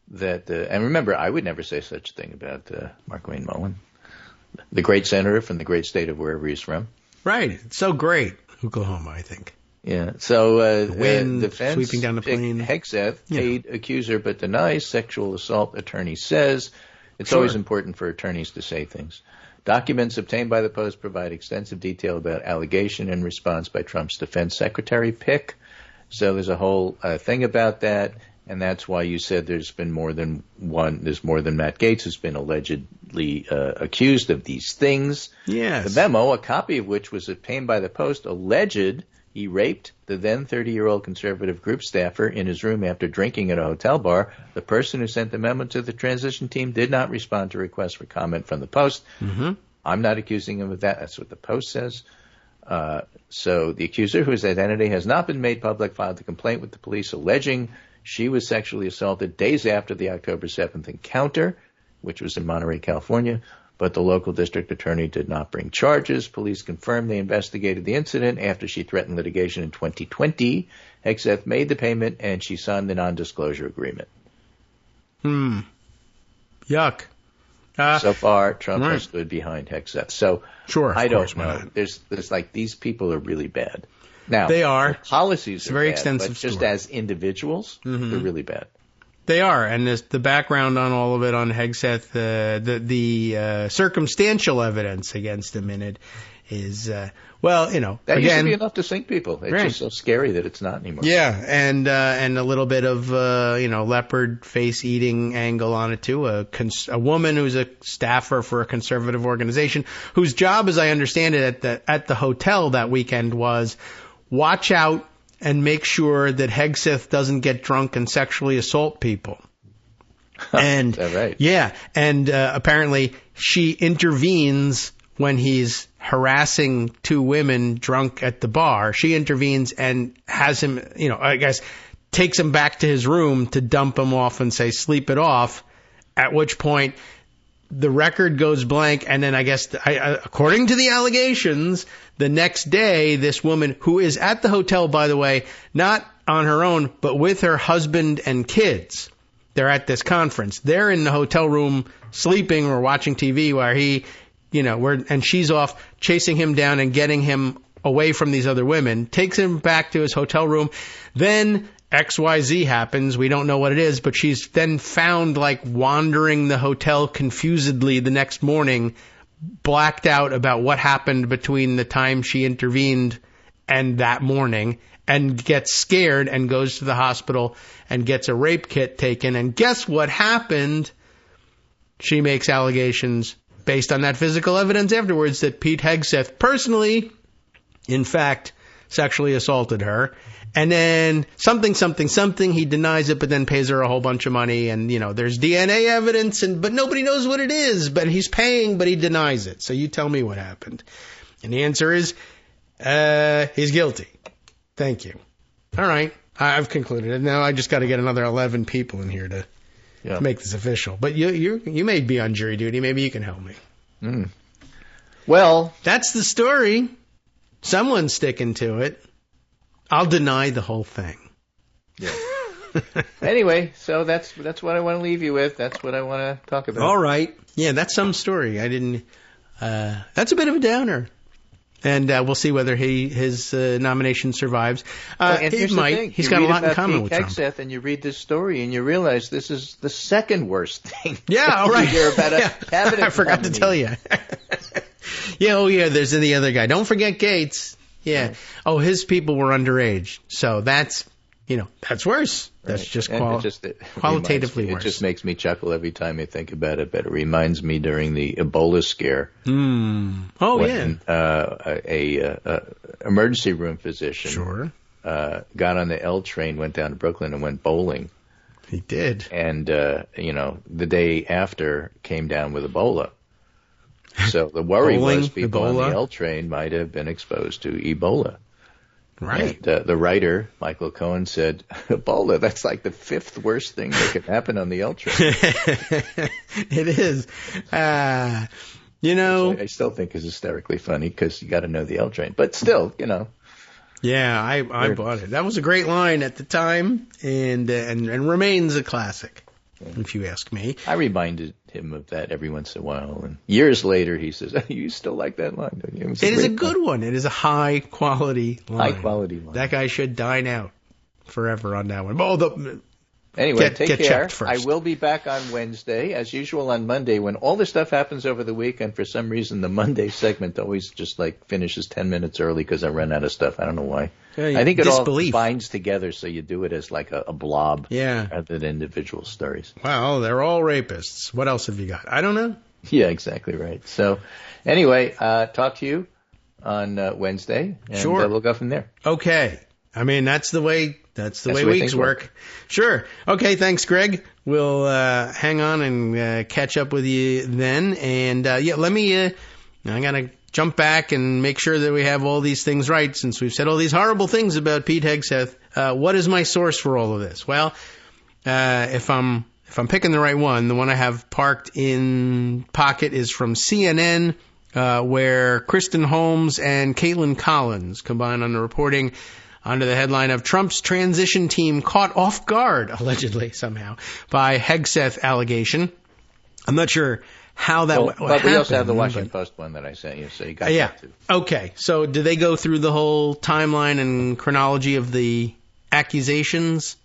and remember, I would never say such a thing about Mark Wayne Mullen, the great senator from the great state of wherever he's from. Right. It's so great. Oklahoma, I think. Yeah. So the wind defense sweeping down the plain. Hegseth, paid accuser but denies sexual assault. Attorney says it's always important for attorneys to say things. Documents obtained by the Post provide extensive detail about allegation and response by Trump's defense secretary, Pick. So there's a whole thing about that, and that's why you said there's been more than one. There's more than Matt Gaetz who's been allegedly accused of these things. Yes. The memo, a copy of which was obtained by the Post, alleged he raped the then 30-year-old conservative group staffer in his room after drinking at a hotel bar. The person who sent the memo to the transition team did not respond to requests for comment from the Post. Mm-hmm. I'm not accusing him of that. That's what the Post says. So the accuser, whose identity has not been made public, filed a complaint with the police alleging she was sexually assaulted days after the October 7th encounter, which was in Monterey, California. But the local district attorney did not bring charges. Police confirmed they investigated the incident after she threatened litigation in 2020. Hegseth made the payment, and she signed the non-disclosure agreement. Yuck. So far, Trump has stood behind Hegseth. So I don't know. There's these people are really bad. Now they are. Policies are very bad, extensive but just as individuals, they're really bad. They are, and the background on all of it on Hegseth, the circumstantial evidence against him in it is, that again, used to be enough to sink people. It's just so scary that it's not anymore. Yeah, and a little bit of leopard face eating angle on it too. A woman who's a staffer for a conservative organization whose job, as I understand it, at the hotel that weekend was watch out and make sure that Hegseth doesn't get drunk and sexually assault people. And is that right? Yeah, and apparently she intervenes when he's harassing two women drunk at the bar. She intervenes and has him, I guess, takes him back to his room to dump him off and say, sleep it off, at which point the record goes blank, and then I guess, according to the allegations, the next day, this woman, who is at the hotel, by the way, not on her own, but with her husband and kids, they're at this conference. They're in the hotel room sleeping or watching TV while he, and she's off chasing him down and getting him away from these other women, takes him back to his hotel room. Then XYZ happens. We don't know what it is, but she's then found wandering the hotel confusedly the next morning, blacked out about what happened between the time she intervened and that morning, and gets scared and goes to the hospital and gets a rape kit taken. And guess what happened? She makes allegations based on that physical evidence afterwards that Pete Hegseth personally, in fact, sexually assaulted her. And then something, he denies it, but then pays her a whole bunch of money. And, there's DNA evidence, but nobody knows what it is. But he's paying, but he denies it. So you tell me what happened. And the answer is, he's guilty. Thank you. All right. I've concluded it. Now I just got to get another 11 people in here to make this official. But you may be on jury duty. Maybe you can help me. Well, that's the story. Someone's sticking to it. I'll deny the whole thing. Yeah. Anyway, so that's what I want to leave you with. That's what I want to talk about. All right. Yeah, that's some story. I didn't. That's a bit of a downer. And we'll see whether his nomination survives. He might. He's got a lot in common with Trump. Hegseth, and you read this story and you realize this is the second worst thing. Yeah, all right. You hear about a cabinet I forgot nominee. to tell you. There's the other guy. Don't forget Gaetz. Yeah. Right. Oh, his people were underage. So that's worse. That's right. just qualitatively worse. It just makes me chuckle every time I think about it, but it reminds me during the Ebola scare. Oh, when, a emergency room physician got on the L train, went down to Brooklyn, and went bowling. He did. And, the day after came down with Ebola. So the worry was people on the L train might have been exposed to Ebola. Right. And, the writer, Michael Cohen, said, Ebola, that's like the fifth worst thing that could happen on the L train. It is. I still think is hysterically funny because you got to know the L train. But still, Yeah, I bought it. That was a great line at the time and remains a classic, if you ask me. I reminded him of that every once in a while. And years later, he says, you still like that line, don't you? It is a good one. It is a high-quality line. High-quality line. That guy should dine out forever on that one. Anyway, take care. Checked first. I will be back on Wednesday, as usual on Monday, when all this stuff happens over the week, and for some reason the Monday segment always just finishes 10 minutes early because I run out of stuff. I don't know why. Yeah, I think it all binds together, so you do it as like a blob rather than individual stories. Well, they're all rapists. What else have you got? I don't know. Yeah, exactly right. So anyway, talk to you on Wednesday, and sure. We'll go from there. Okay. I mean, that's the way weeks work. Sure. Okay, thanks, Greg. We'll hang on and catch up with you then. And, let me I got to jump back and make sure that we have all these things right since we've said all these horrible things about Pete Hegseth. What is my source for all of this? Well, if I'm picking the right one, the one I have parked in pocket is from CNN, where Kristen Holmes and Caitlin Collins combine on the reporting under the headline of Trump's transition team caught off guard, allegedly, somehow, by Hegseth allegation. I'm not sure how that happened. But we also have the Washington Post one that I sent you, so you got that too. Okay. So did they go through the whole timeline and chronology of the accusations?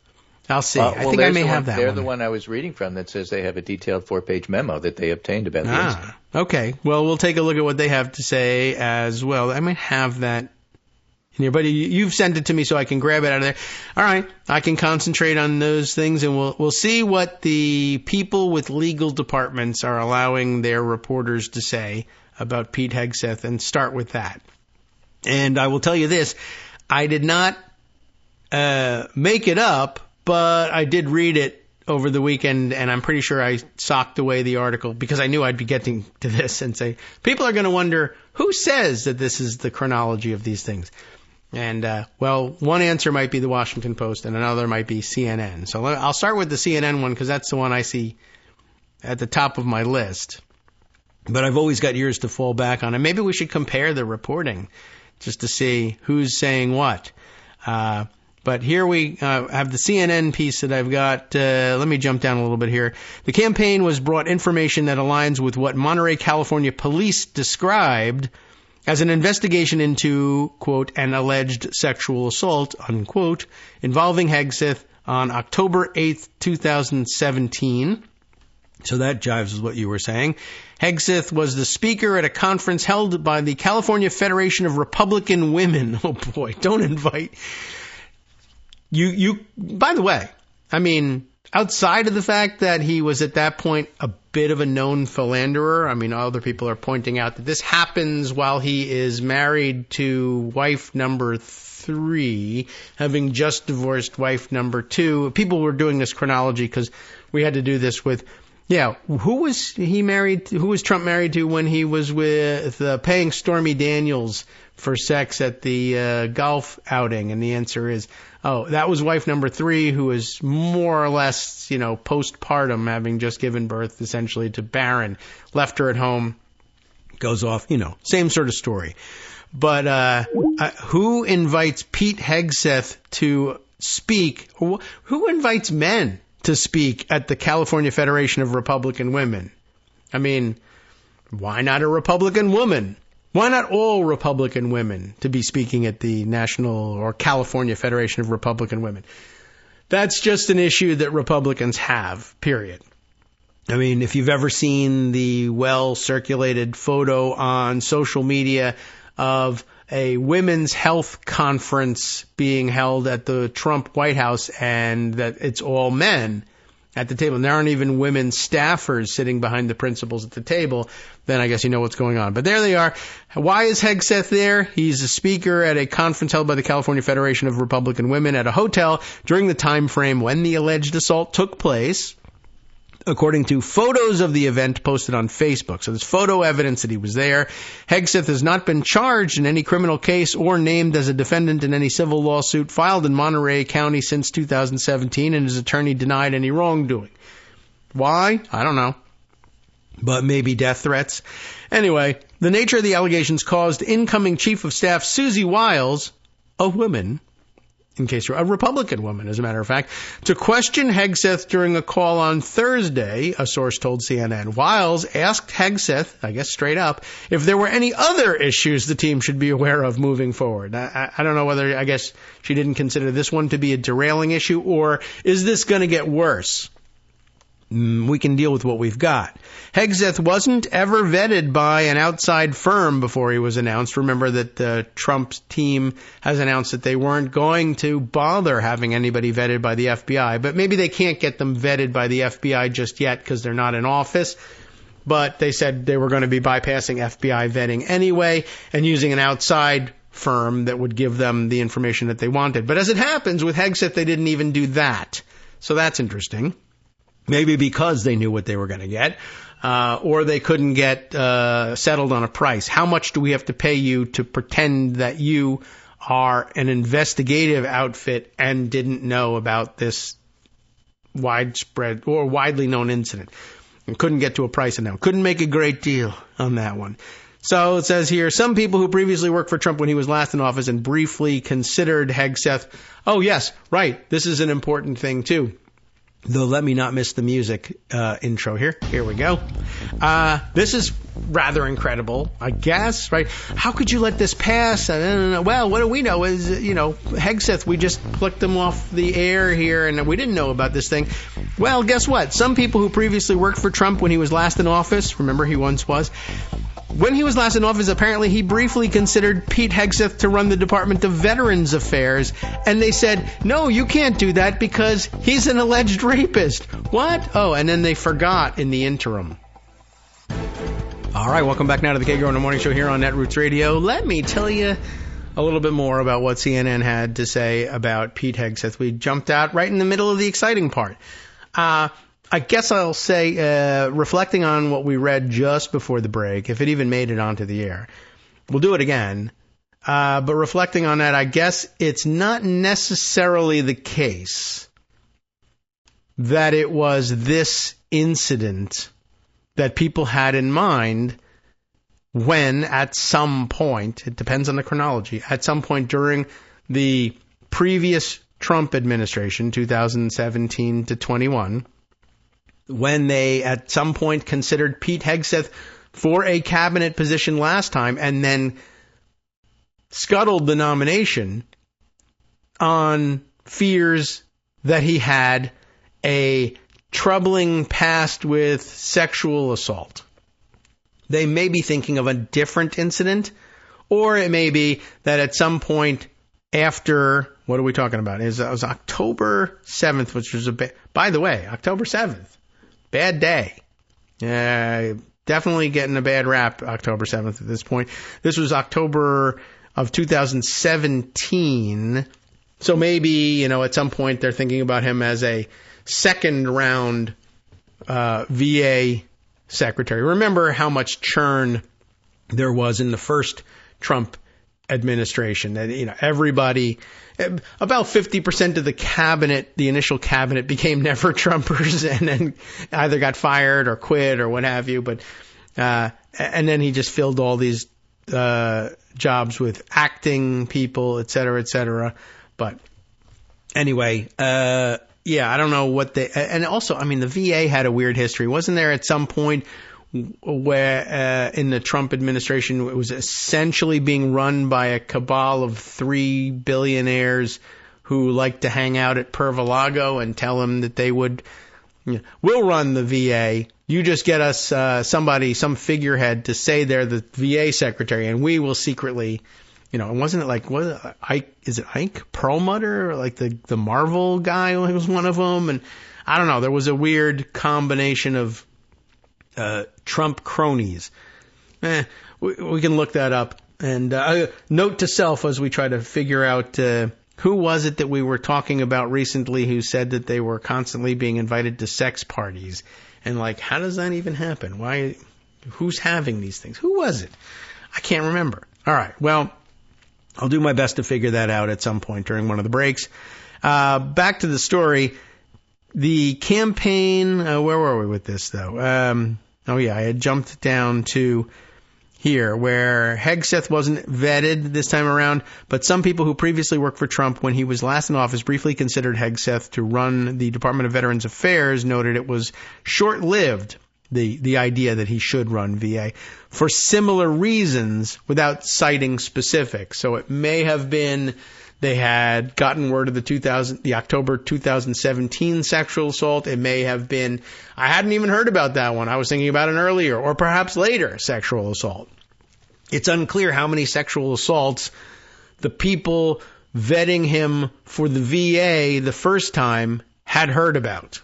I'll see. I think I may have that one. They're the one I was reading from that says they have a detailed 4-page memo that they obtained about the incident. Okay. Well, we'll take a look at what they have to say as well. I may have that here, but you've sent it to me so I can grab it out of there. All right, I can concentrate on those things, and we'll see what the people with legal departments are allowing their reporters to say about Pete Hegseth, and start with that. And I will tell you this, I did not make it up, but I did read it over the weekend, and I'm pretty sure I socked away the article because I knew I'd be getting to this and say, people are going to wonder, who says that this is the chronology of these things? And, one answer might be the Washington Post and another might be CNN. So I'll start with the CNN one because that's the one I see at the top of my list. But I've always got yours to fall back on. And maybe we should compare the reporting just to see who's saying what. But here we have the CNN piece that I've got. Let me jump down a little bit here. The campaign was brought information that aligns with what Monterey, California police described as an investigation into, quote, an alleged sexual assault, unquote, involving Hegseth on October 8th, 2017. So that jives with what you were saying. Hegseth was the speaker at a conference held by the California Federation of Republican Women. Oh, boy, don't invite... You. By the way, I mean, outside of the fact that he was at that point a bit of a known philanderer, I mean, other people are pointing out that this happens while he is married to wife number 3, having just divorced wife number 2. People were doing this chronology because we had to do this with, who was he married to? Who was Trump married to when he was with paying Stormy Daniels for sex at the golf outing? And the answer is, that was wife number 3, who was more or less, postpartum, having just given birth essentially to Barron, left her at home, goes off, same sort of story. But who invites Pete Hegseth to speak? Who invites men to speak at the California Federation of Republican Women? I mean, why not a Republican woman? Why not all Republican women to be speaking at the National or California Federation of Republican Women? That's just an issue that Republicans have, period. I mean, if you've ever seen the well-circulated photo on social media of a women's health conference being held at the Trump White House and that it's all men, at the table, and there aren't even women staffers sitting behind the principals at the table, then I guess you know what's going on. But there they are. Why is Hegseth there? He's a speaker at a conference held by the California Federation of Republican Women at a hotel during the time frame when the alleged assault took place, according to photos of the event posted on Facebook. So there's photo evidence that he was there. Hegseth has not been charged in any criminal case or named as a defendant in any civil lawsuit filed in Monterey County since 2017, and his attorney denied any wrongdoing. Why? I don't know. But maybe death threats. Anyway, the nature of the allegations caused incoming Chief of Staff Susie Wiles, a woman, in case you're a Republican woman, as a matter of fact, to question Hegseth during a call on Thursday, a source told CNN. Wiles asked Hegseth, I guess straight up, if there were any other issues the team should be aware of moving forward. I don't know whether, I guess she didn't consider this one to be a derailing issue, or is this going to get worse? We can deal with what we've got. Hegseth wasn't ever vetted by an outside firm before he was announced. Remember that Trump's team has announced that they weren't going to bother having anybody vetted by the FBI. But maybe they can't get them vetted by the FBI just yet because they're not in office. But they said they were going to be bypassing FBI vetting anyway and using an outside firm that would give them the information that they wanted. But as it happens, with Hegseth, they didn't even do that. So that's interesting. Maybe because they knew what they were going to get, or they couldn't get settled on a price. How much do we have to pay you to pretend that you are an investigative outfit and didn't know about this widespread or widely known incident? And couldn't get to a price on that. Couldn't make a great deal on that one. So it says here, some people who previously worked for Trump when he was last in office and briefly considered Hegseth. Oh, yes, right. This is an important thing, too. Though let me not miss the music intro here. Here we go. This is rather incredible, I guess, right? How could you let this pass? I don't know. Well, what do we know is, Hegseth, we just plucked them off the air here, and we didn't know about this thing. Well, guess what? Some people who previously worked for Trump when he was last in office, remember he once was, when he was last in office, apparently he briefly considered Pete Hegseth to run the Department of Veterans Affairs, and they said, no, you can't do that because he's an alleged rapist. What? Oh, and then they forgot in the interim. All right, welcome back now to the Kagro in the Morning Show here on Netroots Radio. Let me tell you a little bit more about what CNN had to say about Pete Hegseth. We jumped out right in the middle of the exciting part. I guess I'll say, reflecting on what we read just before the break, if it even made it onto the air, we'll do it again. But reflecting on that, I guess it's not necessarily the case that it was this incident that people had in mind when at some point, it depends on the chronology, at some point during the previous Trump administration, 2017 to 21, when they at some point considered Pete Hegseth for a cabinet position last time and then scuttled the nomination on fears that he had a troubling past with sexual assault. They may be thinking of a different incident, or it may be that at some point after, what are we talking about? It was October 7th, which was by the way, October 7th. Bad day. Definitely getting a bad rap, October 7th at this point. This was October of 2017. So maybe, at some point they're thinking about him as a second round VA secretary. Remember how much churn there was in the first Trump administration. That, everybody, about 50% of the cabinet, the initial cabinet, became never Trumpers and then either got fired or quit or what have you. But and then he just filled all these jobs with acting people, et cetera, et cetera. But anyway, I don't know what they. And also, the VA had a weird history. Wasn't there at some point where in the Trump administration it was essentially being run by a cabal of 3 billionaires who like to hang out at Pervalago and tell him that they would, we'll run the VA. You just get us some figurehead to say they're the VA secretary, and we will secretly, wasn't it like, Ike Perlmutter, like the Marvel guy who was one of them? And I don't know. There was a weird combination of Trump cronies. We can look that up. And note to self as we try to figure out who was it that we were talking about recently who said that they were constantly being invited to sex parties. And like, how does that even happen? Why? Who's having these things? Who was it? I can't remember. All right. Well, I'll do my best to figure that out at some point during one of the breaks. Back to the story. The campaign, where were we with this, though? I had jumped down to here, where Hegseth wasn't vetted this time around, but some people who previously worked for Trump when he was last in office briefly considered Hegseth to run the Department of Veterans Affairs, noted it was short-lived, the idea that he should run VA, for similar reasons without citing specifics. So it may have been they had gotten word of the October 2017 sexual assault. It may have been, I hadn't even heard about that one. I was thinking about an earlier or perhaps later sexual assault. It's unclear how many sexual assaults the people vetting him for the VA the first time had heard about.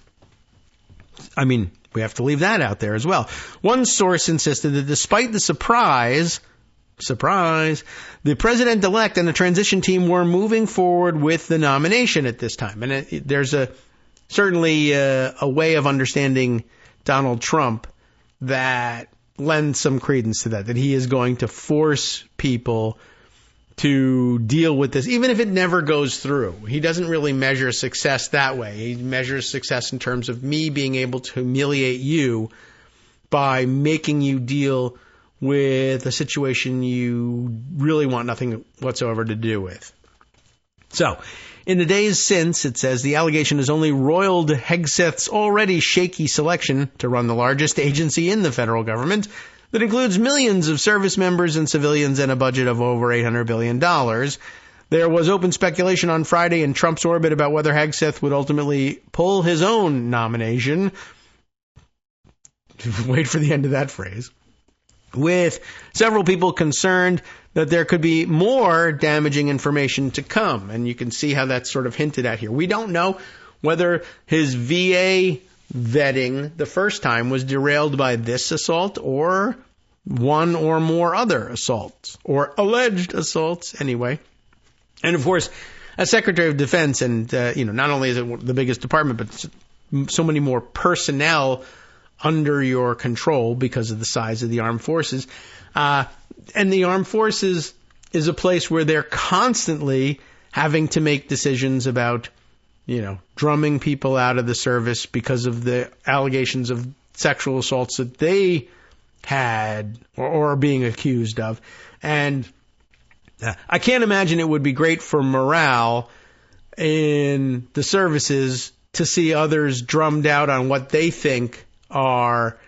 I mean, we have to leave that out there as well. One source insisted that despite the surprise, the president-elect and the transition team were moving forward with the nomination at this time. And there's certainly a way of understanding Donald Trump that lends some credence to that he is going to force people to deal with this, even if it never goes through. He doesn't really measure success that way. He measures success in terms of me being able to humiliate you by making you deal with a situation you really want nothing whatsoever to do with. So, in the days since, it says, the allegation has only roiled Hegseth's already shaky selection to run the largest agency in the federal government that includes millions of service members and civilians and a budget of over $800 billion. There was open speculation on Friday in Trump's orbit about whether Hegseth would ultimately pull his own nomination. Wait for the end of that phrase. With several people concerned that there could be more damaging information to come. And you can see how that's sort of hinted at here. We don't know whether his VA vetting the first time was derailed by this assault or one or more other assaults, or alleged assaults anyway. And of course, as Secretary of Defense, and not only is it the biggest department, but so many more personnel under your control because of the size of the armed forces. And the armed forces is a place where they're constantly having to make decisions about, drumming people out of the service because of the allegations of sexual assaults that they had or are being accused of. And I can't imagine it would be great for morale in the services to see others drummed out on what they think are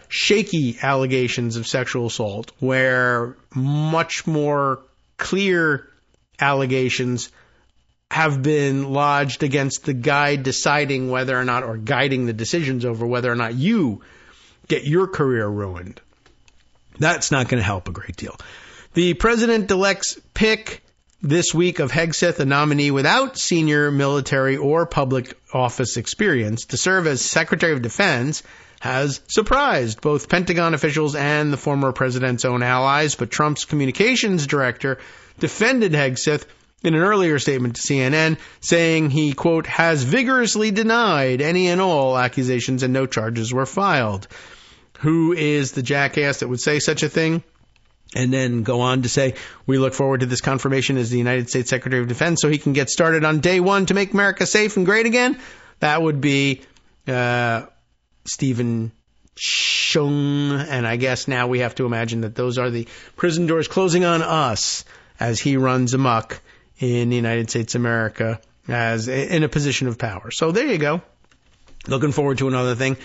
shaky allegations of sexual assault, where much more clear allegations have been lodged against the guy deciding whether or not, or guiding the decisions over whether or not you get your career ruined. That's not going to help a great deal. The president-elect's pick this week of Hegseth, a nominee without senior military or public office experience, to serve as Secretary of Defense has surprised both Pentagon officials and the former president's own allies, but Trump's communications director defended Hegseth in an earlier statement to CNN, saying he, quote, has vigorously denied any and all accusations and no charges were filed. Who is the jackass that would say such a thing? And then go on to say, we look forward to this confirmation as the United States Secretary of Defense so he can get started on day one to make America safe and great again. That would be Stephen Chung. And I guess now we have to imagine that those are the prison doors closing on us as he runs amok in the United States of America as in a position of power. So there you go. Looking forward to another thing.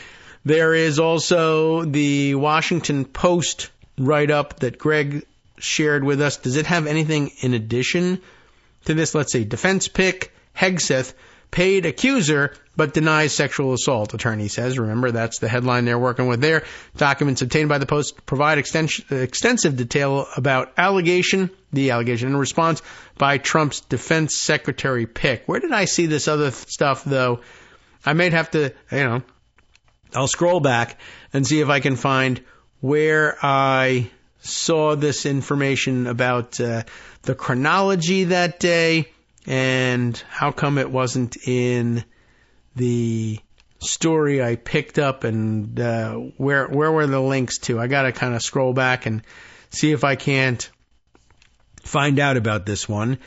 There is also the Washington Post write-up that Greg shared with us. Does it have anything in addition to this? Let's see. Defense pick, Hegseth, paid accuser, but denies sexual assault, attorney says. Remember, that's the headline they're working with there. Documents obtained by the Post provide extensive detail about the allegation in response by Trump's defense secretary pick. Where did I see this other stuff, though? I may have to, I'll scroll back and see if I can find where I saw this information about the chronology that day and how come it wasn't in the story I picked up, and where were the links to. I got to kind of scroll back and see if I can't find out about this one.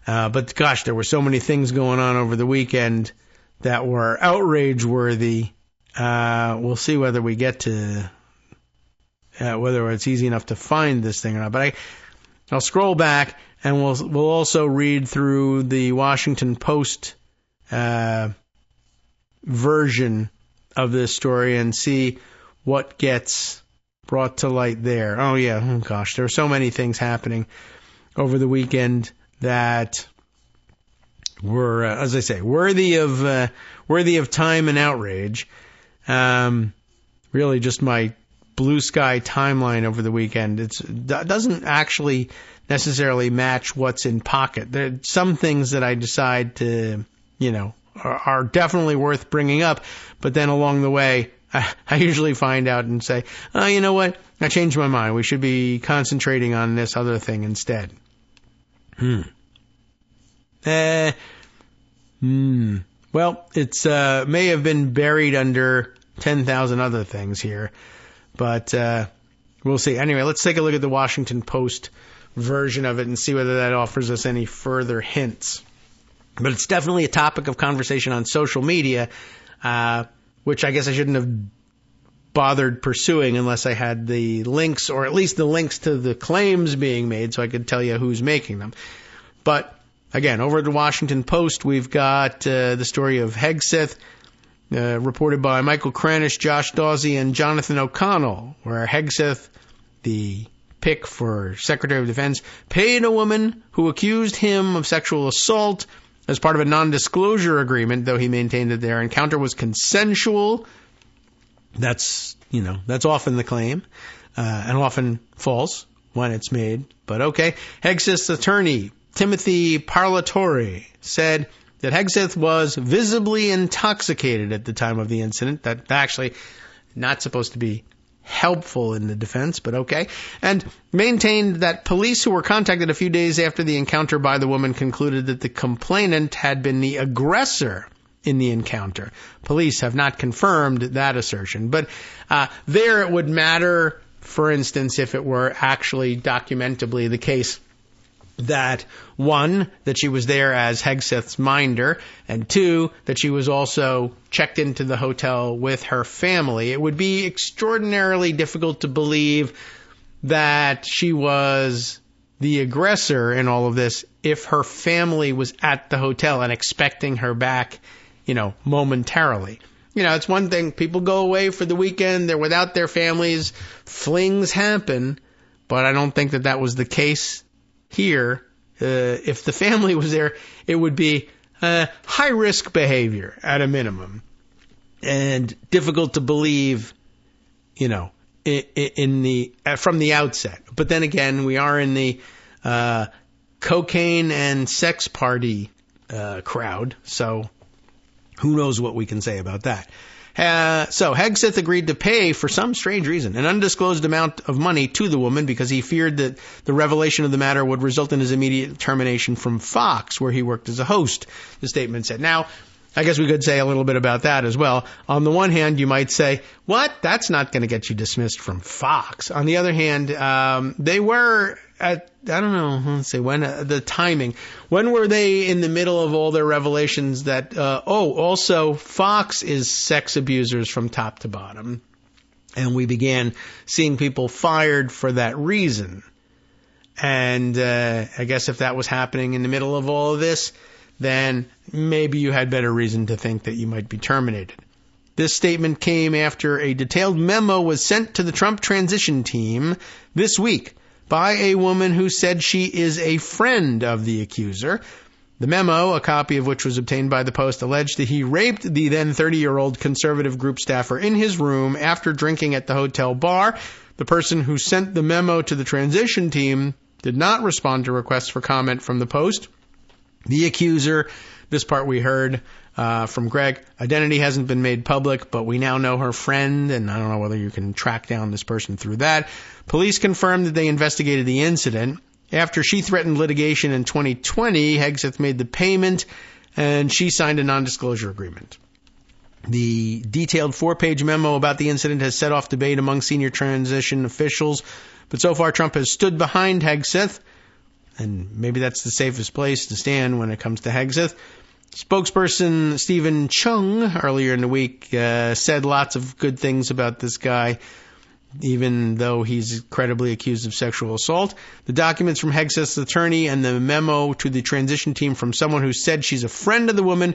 But gosh, there were so many things going on over the weekend that were outrage worthy. We'll see whether we get to whether it's easy enough to find this thing or not. But I'll scroll back, and we'll also read through the Washington Post version of this story and see what gets brought to light there. Oh yeah, oh gosh, there are so many things happening over the weekend that were, as I say, worthy of time and outrage. Really, just my blue sky timeline over the weekend. It doesn't actually necessarily match what's in pocket. There are some things that I decide to, are definitely worth bringing up, but then along the way, I usually find out and say, oh, you know what? I changed my mind. We should be concentrating on this other thing instead. Well, it's may have been buried under 10,000 other things here, but we'll see. Anyway, let's take a look at the Washington Post version of it and see whether that offers us any further hints. But it's definitely a topic of conversation on social media, which I guess I shouldn't have bothered pursuing unless I had the links, or at least the links to the claims being made, so I could tell you who's making them. But again, over at the Washington Post, we've got the story of Hegseth, reported by Michael Kranish, Josh Dawsey, and Jonathan O'Connell, where Hegseth, the pick for Secretary of Defense, paid a woman who accused him of sexual assault as part of a non-disclosure agreement, though he maintained that their encounter was consensual. That's often the claim, and often false when it's made, but okay. Hegseth's attorney, Timothy Parlatore, said that Hegseth was visibly intoxicated at the time of the incident. That actually not supposed to be helpful in the defense, but okay. And maintained that police who were contacted a few days after the encounter by the woman concluded that the complainant had been the aggressor in the encounter. Police have not confirmed that assertion, but there it would matter, for instance, if it were actually documentably the case that, one, that she was there as Hegseth's minder, and two, that she was also checked into the hotel with her family. It would be extraordinarily difficult to believe that she was the aggressor in all of this if her family was at the hotel and expecting her back, momentarily. It's one thing, people go away for the weekend, they're without their families, flings happen, but I don't think that was the case here. If the family was there, it would be high-risk behavior at a minimum, and difficult to believe, from the outset. But then again, we are in the cocaine and sex party crowd, so who knows what we can say about that. So Hegseth agreed to pay, for some strange reason, an undisclosed amount of money to the woman because he feared that the revelation of the matter would result in his immediate termination from Fox, where he worked as a host, the statement said. Now, I guess we could say a little bit about that as well. On the one hand, you might say, what? That's not going to get you dismissed from Fox. On the other hand, they were at, I don't know, let's say when, the timing. When were they in the middle of all their revelations that, also Fox is sex abusers from top to bottom. And we began seeing people fired for that reason. And I guess if that was happening in the middle of all of this, then maybe you had better reason to think that you might be terminated. This statement came after a detailed memo was sent to the Trump transition team this week by a woman who said she is a friend of the accuser. The memo, a copy of which was obtained by the Post, alleged that he raped the then 30-year-old conservative group staffer in his room after drinking at the hotel bar. The person who sent the memo to the transition team did not respond to requests for comment from the Post. The accuser, this part we heard, From Greg, identity hasn't been made public, but we now know her friend, and I don't know whether you can track down this person through that. Police confirmed that they investigated the incident. After she threatened litigation in 2020, Hegseth made the payment, and she signed a non-disclosure agreement. The detailed 4-page memo about the incident has set off debate among senior transition officials, but so far Trump has stood behind Hegseth, and maybe that's the safest place to stand when it comes to Hegseth. Spokesperson Stephen Chung earlier in the week said lots of good things about this guy, even though he's credibly accused of sexual assault. The documents from Hegseth's attorney and the memo to the transition team from someone who said she's a friend of the woman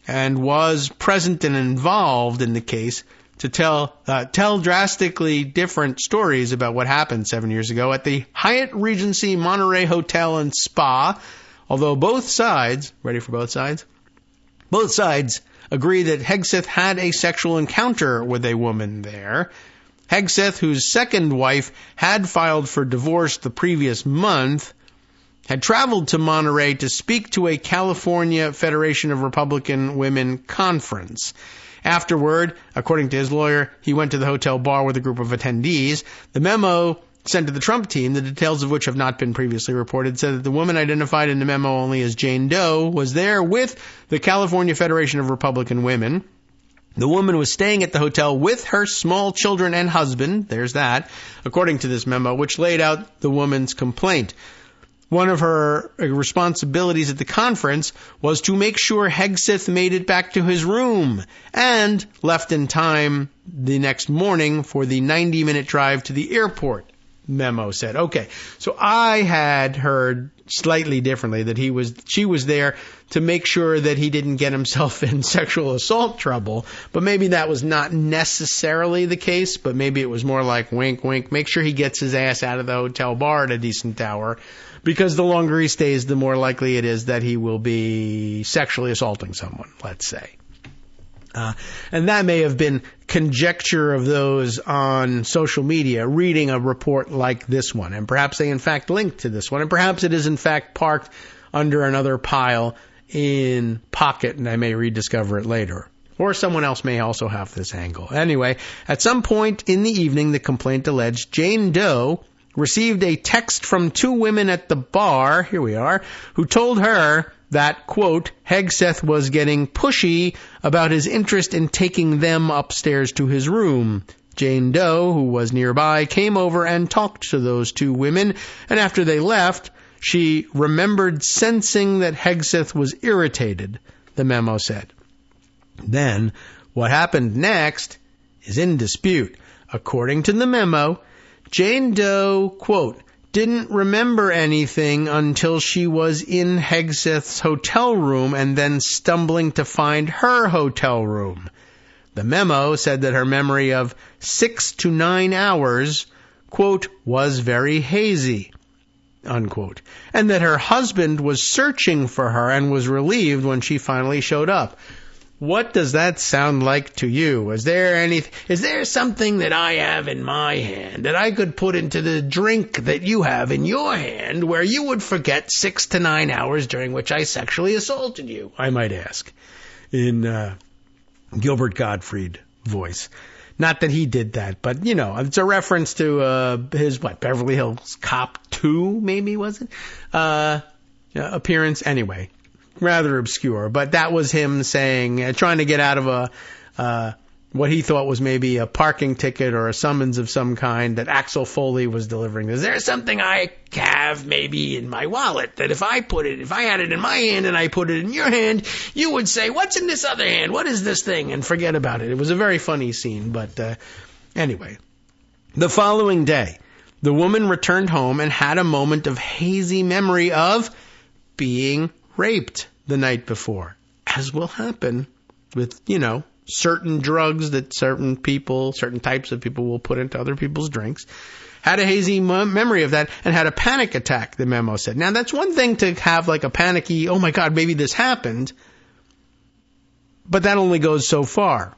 and was present and involved in the case to tell drastically different stories about what happened 7 years ago at the Hyatt Regency Monterey Hotel and Spa, although both sides, ready for both sides? Both sides agree that Hegseth had a sexual encounter with a woman there. Hegseth, whose second wife had filed for divorce the previous month, had traveled to Monterey to speak to a California Federation of Republican Women conference. Afterward, according to his lawyer, he went to the hotel bar with a group of attendees. The memo sent to the Trump team, the details of which have not been previously reported, said that the woman identified in the memo only as Jane Doe was there with the California Federation of Republican Women. The woman was staying at the hotel with her small children and husband, there's that, according to this memo, which laid out the woman's complaint. One of her responsibilities at the conference was to make sure Hegseth made it back to his room and left in time the next morning for the 90-minute drive to the airport, memo said. Okay, so I had heard slightly differently that she was there to make sure that he didn't get himself in sexual assault trouble, but maybe that was not necessarily the case, but maybe it was more like wink, wink, make sure he gets his ass out of the hotel bar at a decent hour, because the longer he stays, the more likely it is that he will be sexually assaulting someone, let's say. And that may have been conjecture of those on social media reading a report like this one. And perhaps they in fact linked to this one. And perhaps it is in fact parked under another pile in Pocket, and I may rediscover it later. Or someone else may also have this angle. Anyway, at some point in the evening, the complaint alleged Jane Doe received a text from two women at the bar, here we are, who told her that, quote, Hegseth was getting pushy about his interest in taking them upstairs to his room. Jane Doe, who was nearby, came over and talked to those two women, and after they left, she remembered sensing that Hegseth was irritated, the memo said. Then, what happened next is in dispute. According to the memo, Jane Doe, quote, didn't remember anything until she was in Hegseth's hotel room and then stumbling to find her hotel room. The memo said that her memory of 6 to 9 hours, quote, was very hazy, unquote, and that her husband was searching for her and was relieved when she finally showed up. What does that sound like to you? Is there something that I have in my hand that I could put into the drink that you have in your hand where you would forget 6 to 9 hours during which I sexually assaulted you? I might ask, in Gilbert Gottfried voice. Not that he did that, but, you know, it's a reference to his, Beverly Hills Cop 2, maybe, was it? Appearance. Anyway. Rather obscure, but that was him saying, trying to get out of what he thought was maybe a parking ticket or a summons of some kind that Axel Foley was delivering. Is there something I have maybe in my wallet that if I had it in my hand and I put it in your hand, you would say, what's in this other hand? What is this thing? And forget about it. It was a very funny scene, but anyway. The following day, the woman returned home and had a moment of hazy memory of being raped the night before, as will happen with, certain drugs that certain types of people will put into other people's drinks. Had a hazy memory of that and had a panic attack, the memo said. Now, that's one thing to have like a panicky, oh my God, maybe this happened, but that only goes so far,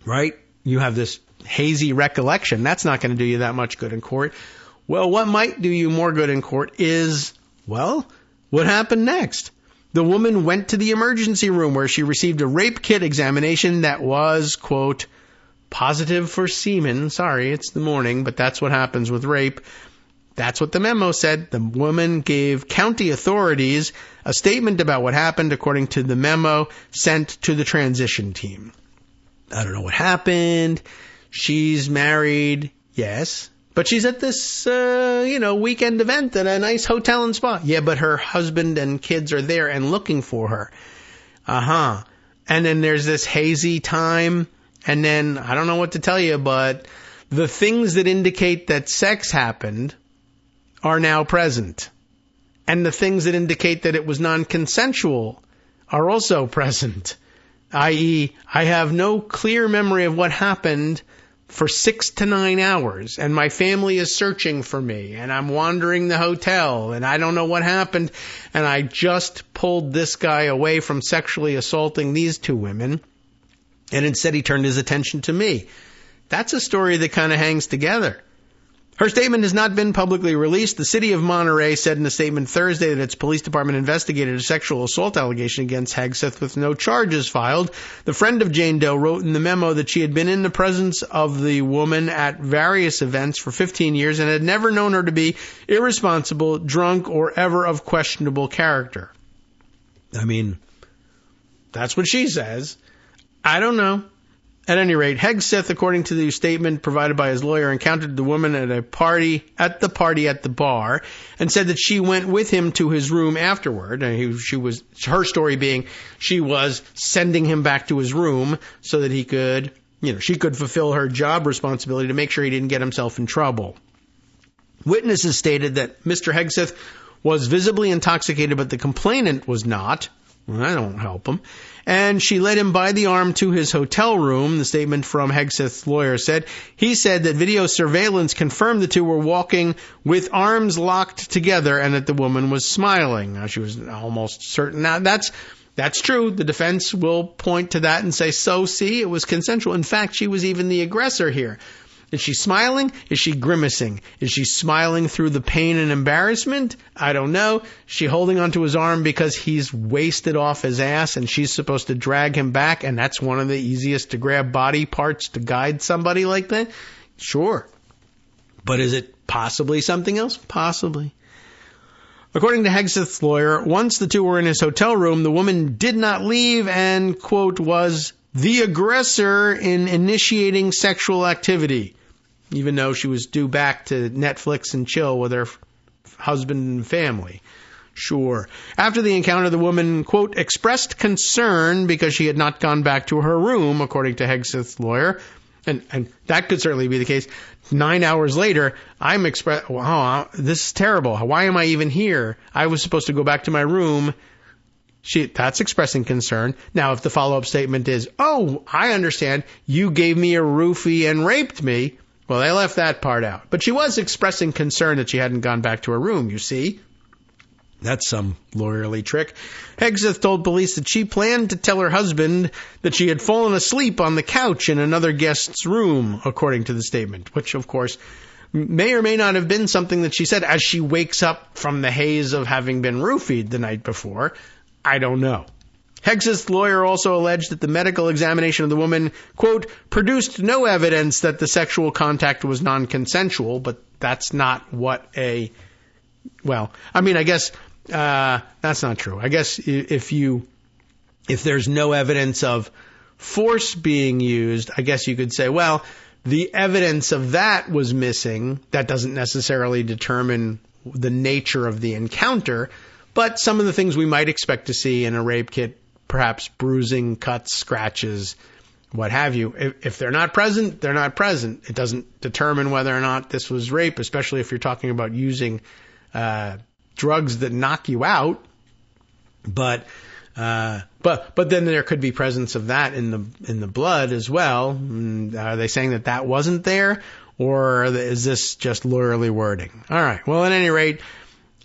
right? You have this hazy recollection. That's not going to do you that much good in court. Well, what might do you more good in court is, what happened next? The woman went to the emergency room where she received a rape kit examination that was, quote, positive for semen. Sorry, it's the morning, but that's what happens with rape. That's what the memo said. The woman gave county authorities a statement about what happened according to the memo sent to the transition team. I don't know what happened. She's married, yes. But she's at this, weekend event at a nice hotel and spa. Yeah, but her husband and kids are there and looking for her. And then there's this hazy time. And then, I don't know what to tell you, but the things that indicate that sex happened are now present. And the things that indicate that it was non-consensual are also present. I.e., I have no clear memory of what happened for 6 to 9 hours, and my family is searching for me, and I'm wandering the hotel, and I don't know what happened, and I just pulled this guy away from sexually assaulting these 2 women, and instead he turned his attention to me. That's a story that kind of hangs together. Her statement has not been publicly released. The city of Monterey said in a statement Thursday that its police department investigated a sexual assault allegation against Hegseth with no charges filed. The friend of Jane Doe wrote in the memo that she had been in the presence of the woman at various events for 15 years and had never known her to be irresponsible, drunk, or ever of questionable character. I mean, that's what she says. I don't know. At any rate, Hegseth, according to the statement provided by his lawyer, encountered the woman at the party at the bar and said that she went with him to his room afterward. And her story being she was sending him back to his room so that he could, she could fulfill her job responsibility to make sure he didn't get himself in trouble. Witnesses stated that Mr. Hegseth was visibly intoxicated, but the complainant was not. Well, that don't help him. And she led him by the arm to his hotel room. The statement from Hegseth's lawyer said, he said that video surveillance confirmed the 2 were walking with arms locked together and that the woman was smiling. Now, she was almost certain. Now, that's true. The defense will point to that and say, see, it was consensual. In fact, she was even the aggressor here. Is she smiling? Is she grimacing? Is she smiling through the pain and embarrassment? I don't know. Is she holding onto his arm because he's wasted off his ass and she's supposed to drag him back, and that's one of the easiest to grab body parts to guide somebody like that? Sure. But is it possibly something else? Possibly. According to Hegseth's lawyer, once the 2 were in his hotel room, the woman did not leave and, quote, was the aggressor in initiating sexual activity, even though she was due back to Netflix and chill with her husband and family. Sure. After the encounter, the woman, quote, expressed concern because she had not gone back to her room, according to Hegseth's lawyer. And that could certainly be the case. 9 hours later, this is terrible. Why am I even here? I was supposed to go back to my room. That's expressing concern. Now, if the follow-up statement is, I understand, you gave me a roofie and raped me, well, they left that part out. But she was expressing concern that she hadn't gone back to her room, you see. That's some lawyerly trick. Hegseth told police that she planned to tell her husband that she had fallen asleep on the couch in another guest's room, according to the statement, which, of course, may or may not have been something that she said as she wakes up from the haze of having been roofied the night before. I don't know. Hegseth's lawyer also alleged that the medical examination of the woman, quote, produced no evidence that the sexual contact was non-consensual, but that's not what I guess that's not true. I guess if there's no evidence of force being used, I guess you could say, well, the evidence of that was missing. That doesn't necessarily determine the nature of the encounter. But some of the things we might expect to see in a rape kit, perhaps bruising, cuts, scratches, what have you, if they're not present, they're not present. It doesn't determine whether or not this was rape, especially if you're talking about using drugs that knock you out. But then there could be presence of that in the blood as well. Are they saying that wasn't there, or is this just lawyerly wording? All right. Well, at any rate,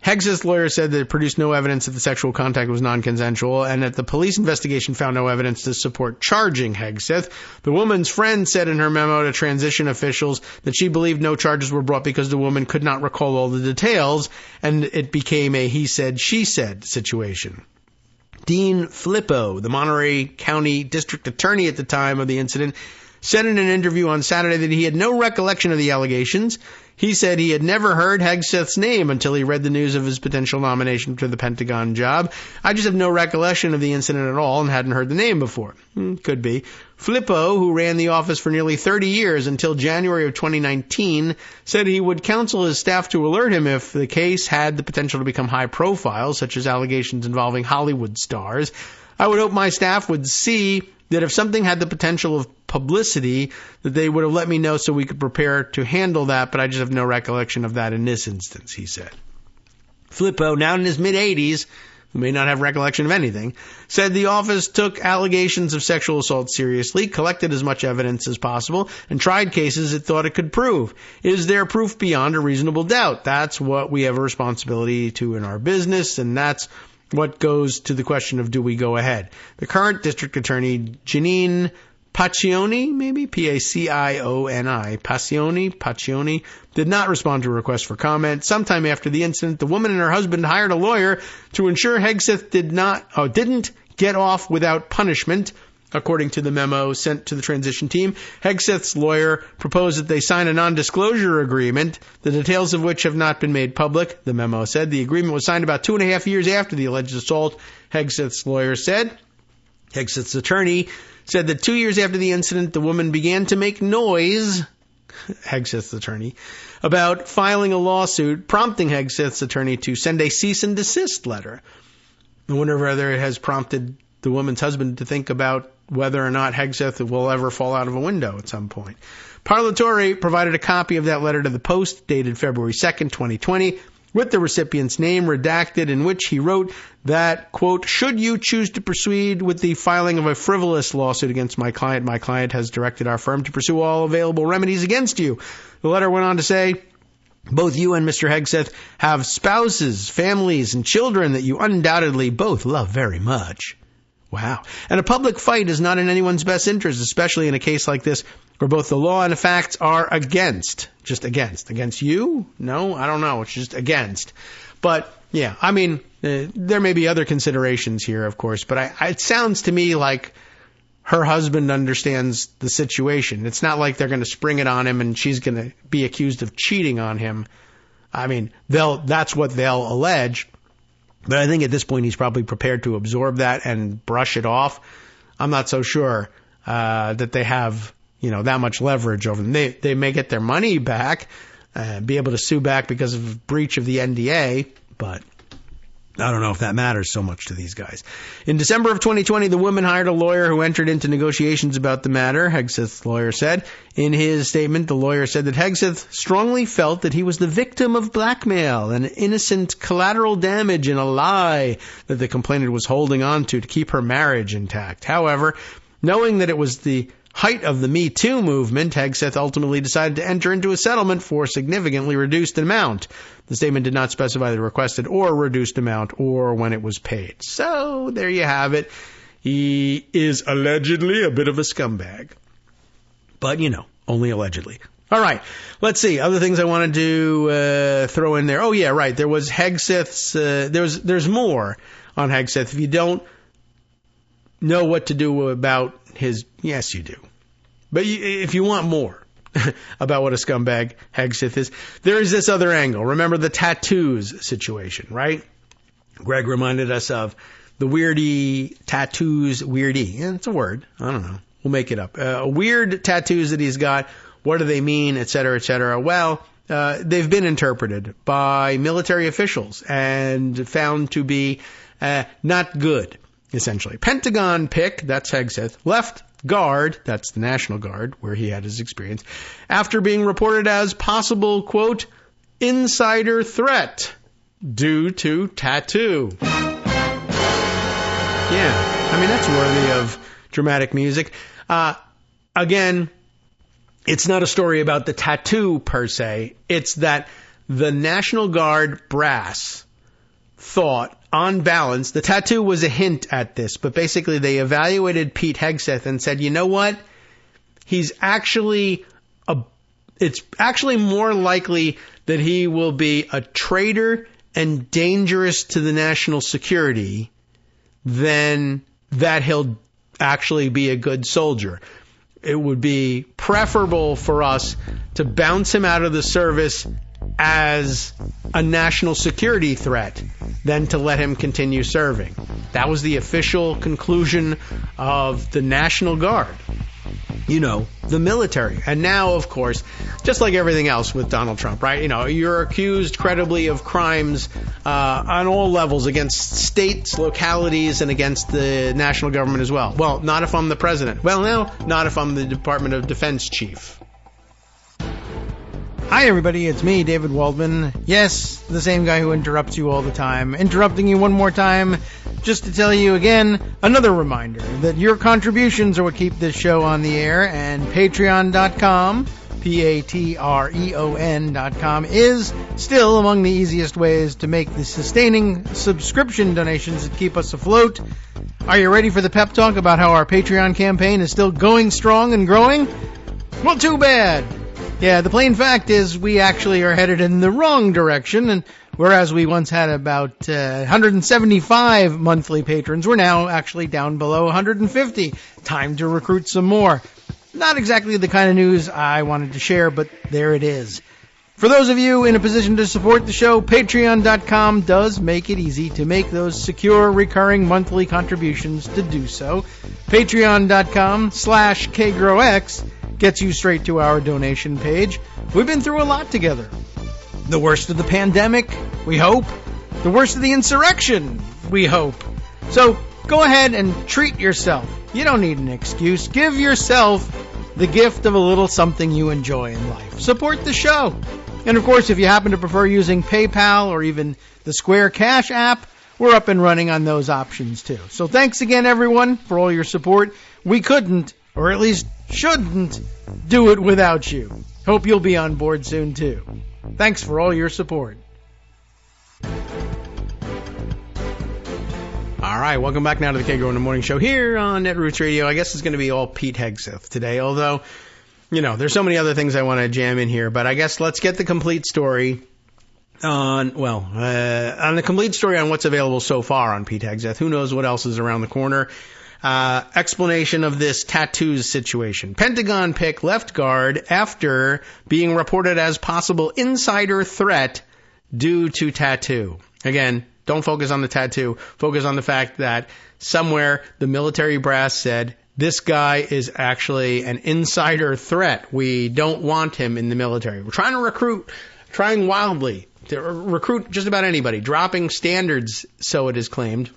Hegseth's lawyer said that it produced no evidence that the sexual contact was non-consensual and that the police investigation found no evidence to support charging Hegseth. The woman's friend said in her memo to transition officials that she believed no charges were brought because the woman could not recall all the details, and it became a he said, she said situation. Dean Filippo, the Monterey County District Attorney at the time of the incident, said in an interview on Saturday that he had no recollection of the allegations. He said he had never heard Hegseth's name until he read the news of his potential nomination to the Pentagon job. I just have no recollection of the incident at all and hadn't heard the name before. Could be. Filippo, who ran the office for nearly 30 years until January of 2019, said he would counsel his staff to alert him if the case had the potential to become high profile, such as allegations involving Hollywood stars. I would hope my staff would see that if something had the potential of publicity, that they would have let me know so we could prepare to handle that, but I just have no recollection of that in this instance, he said. Filippo, now in his mid-80s, who may not have recollection of anything, said the office took allegations of sexual assault seriously, collected as much evidence as possible, and tried cases it thought it could prove. Is there proof beyond a reasonable doubt? That's what we have a responsibility to in our business, and that's what goes to the question of do we go ahead. The current district attorney, Janine Paccioni, maybe? P-A-C-I-O-N-I. Paccioni, did not respond to a request for comment. Sometime after the incident, the woman and her husband hired a lawyer to ensure Hegseth didn't get off without punishment. According to the memo sent to the transition team, Hegseth's lawyer proposed that they sign a non-disclosure agreement, the details of which have not been made public. The memo said the agreement was signed about 2.5 years after the alleged assault, Hegseth's lawyer said. Hegseth's attorney said that 2 years after the incident, the woman began to make noise, Hegseth's attorney, about filing a lawsuit, prompting Hegseth's attorney to send a cease and desist letter. I wonder whether it has prompted the woman's husband to think about whether or not Hegseth will ever fall out of a window at some point. Parlatore provided a copy of that letter to the Post, dated February 2nd, 2020, with the recipient's name redacted, in which he wrote that, quote, should you choose to proceed with the filing of a frivolous lawsuit against my client has directed our firm to pursue all available remedies against you. The letter went on to say, both you and Mr. Hegseth have spouses, families, and children that you undoubtedly both love very much. Wow. And a public fight is not in anyone's best interest, especially in a case like this where both the law and the facts are against. Just against. Against you? No, I don't know. It's just against. But, yeah, I mean, there may be other considerations here, of course, but it sounds to me like her husband understands the situation. It's not like they're going to spring it on him and she's going to be accused of cheating on him. I mean, that's what they'll allege. But I think at this point he's probably prepared to absorb that and brush it off. I'm not so sure that they have, that much leverage over them. They may get their money back, be able to sue back because of breach of the NDA, but I don't know if that matters so much to these guys. In December of 2020, the woman hired a lawyer who entered into negotiations about the matter, Hegseth's lawyer said. In his statement, the lawyer said that Hegseth strongly felt that he was the victim of blackmail, an innocent collateral damage and a lie that the complainant was holding on to keep her marriage intact. However, knowing that it was the height of the Me Too movement, Hegseth ultimately decided to enter into a settlement for a significantly reduced amount. The statement did not specify the requested or reduced amount or when it was paid. So, there you have it. He is allegedly a bit of a scumbag. But, only allegedly. All right, let's see. Other things I wanted to throw in there. Oh, yeah, right. There was Hegseth's, there's more on Hegseth. If you don't know what to do about his, yes, you do. But if you want more about what a scumbag Hegseth is, there is this other angle. Remember the tattoos situation, right? Greg reminded us of the weirdy tattoos, weirdy. Yeah, it's a word. I don't know. We'll make it up. Weird tattoos that he's got. What do they mean, et cetera, et cetera? Well, they've been interpreted by military officials and found to be not good, essentially. Pentagon pick, that's Hegseth. Left guard, that's the National Guard, where he had his experience, after being reported as possible, quote, insider threat due to tattoo. Yeah, I mean, that's worthy of dramatic music. Again, it's not a story about the tattoo per se. It's that the National Guard brass thought, on balance, the tattoo was a hint at this, but basically they evaluated Pete Hegseth and said, you know what? It's actually more likely that he will be a traitor and dangerous to the national security then that he'll actually be a good soldier. It would be preferable for us to bounce him out of the service as a national security threat than to let him continue serving. That was the official conclusion of the National Guard. You know, the military. And now, of course, just like everything else with Donald Trump, right? You know, you're accused credibly of crimes on all levels against states, localities, and against the national government as well. Well, not if I'm the president. Well, no, not if I'm the Department of Defense chief. Hi, everybody. It's me, David Waldman. Yes, the same guy who interrupts you all the time. Interrupting you one more time just to tell you again, another reminder that your contributions are what keep this show on the air, and Patreon.com, Patreon.com, is still among the easiest ways to make the sustaining subscription donations that keep us afloat. Are you ready for the pep talk about how our Patreon campaign is still going strong and growing? Well, too bad. Yeah, the plain fact is we actually are headed in the wrong direction, and whereas we once had about 175 monthly patrons, we're now actually down below 150. Time to recruit some more. Not exactly the kind of news I wanted to share, but there it is. For those of you in a position to support the show, Patreon.com does make it easy to make those secure, recurring monthly contributions to do so. Patreon.com/KagroX gets you straight to our donation page. We've been through a lot together. The worst of the pandemic, we hope. The worst of the insurrection, we hope. So go ahead and treat yourself. You don't need an excuse. Give yourself the gift of a little something you enjoy in life. Support the show. And of course, if you happen to prefer using PayPal or even the Square Cash app, we're up and running on those options too. So thanks again, everyone, for all your support. We couldn't, or at least shouldn't, do it without you. Hope you'll be on board soon too. Thanks for all your support. All right, welcome back now to the Kagro in the Morning Show here on Netroots Radio. I guess it's going to be all Pete Hegseth today, although, you know, there's so many other things I want to jam in here, but I guess let's get the complete story on the complete story on what's available so far on Pete Hegseth. Who knows what else is around the corner. Explanation of this tattoos situation. Pentagon pick left guard after being reported as possible insider threat due to tattoo. Again, don't focus on the tattoo. Focus on the fact that somewhere the military brass said, this guy is actually an insider threat. We don't want him in the military. We're trying wildly to recruit just about anybody, dropping standards, so it is claimed,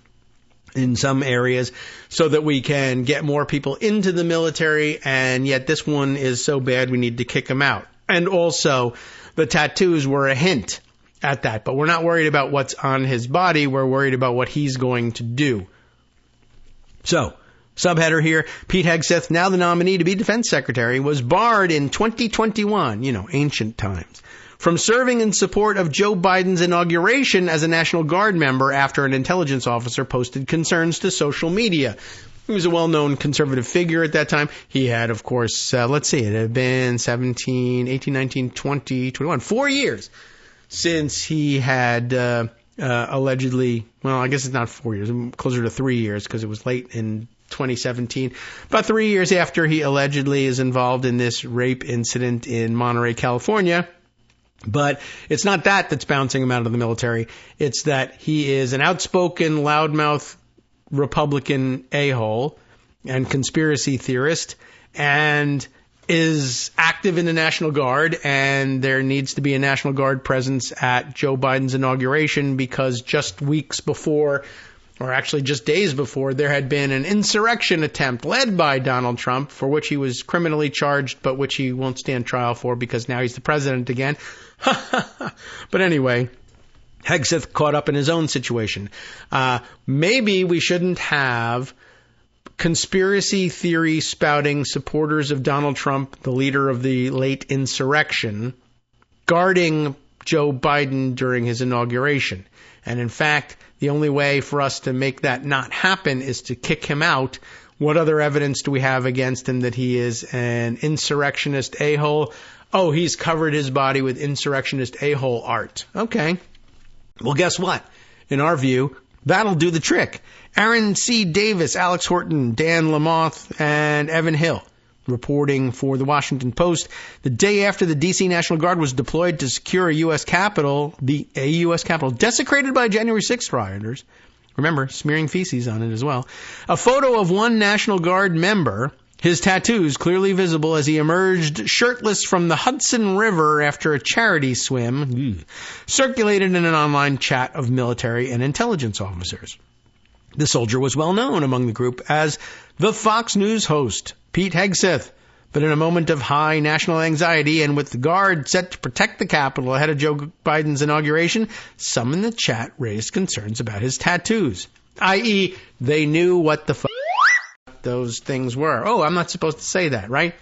in some areas, so that we can get more people into the military, and yet this one is so bad we need to kick him out. And also, the tattoos were a hint at that, but we're not worried about what's on his body, we're worried about what he's going to do. So, subheader here, Pete Hegseth, now the nominee to be defense secretary, was barred in 2021, ancient times, from serving in support of Joe Biden's inauguration as a National Guard member after an intelligence officer posted concerns to social media. He was a well-known conservative figure at that time. He had, of course, it had been 17, 18, 19, 20, 21, 4 years since he had allegedly, well, I guess it's not 4 years, closer to 3 years because it was late in 2017. About 3 years after he allegedly is involved in this rape incident in Monterey, California. But it's not that that's bouncing him out of the military. It's that he is an outspoken, loudmouth Republican a-hole and conspiracy theorist and is active in the National Guard, and there needs to be a National Guard presence at Joe Biden's inauguration because just weeks before, or actually just days before, there had been an insurrection attempt led by Donald Trump for which he was criminally charged, but which he won't stand trial for because now he's the president again. But anyway, Hegseth caught up in his own situation. Maybe we shouldn't have conspiracy theory spouting supporters of Donald Trump, the leader of the late insurrection, guarding Joe Biden during his inauguration. And in fact, the only way for us to make that not happen is to kick him out. What other evidence do we have against him that he is an insurrectionist a-hole? Oh, he's covered his body with insurrectionist a-hole art. Okay. Well, guess what? In our view, That'll do the trick. Aaron C. Davis, Alex Horton, Dan Lamoth, and Evan Hill reporting for the Washington Post. The day after the D.C. National Guard was deployed to secure a U.S. Capitol, desecrated by January 6th rioters. Remember, smearing feces on it as well. A photo of one National Guard member, his tattoos clearly visible as he emerged shirtless from the Hudson River after a charity swim, circulated in an online chat of military and intelligence officers. The soldier was well known among the group as the Fox News host, Pete Hegseth. But in a moment of high national anxiety and with the Guard set to protect the Capitol ahead of Joe Biden's inauguration, some in the chat raised concerns about his tattoos, i.e., they knew what the those things were. Oh, I'm not supposed to say that, right?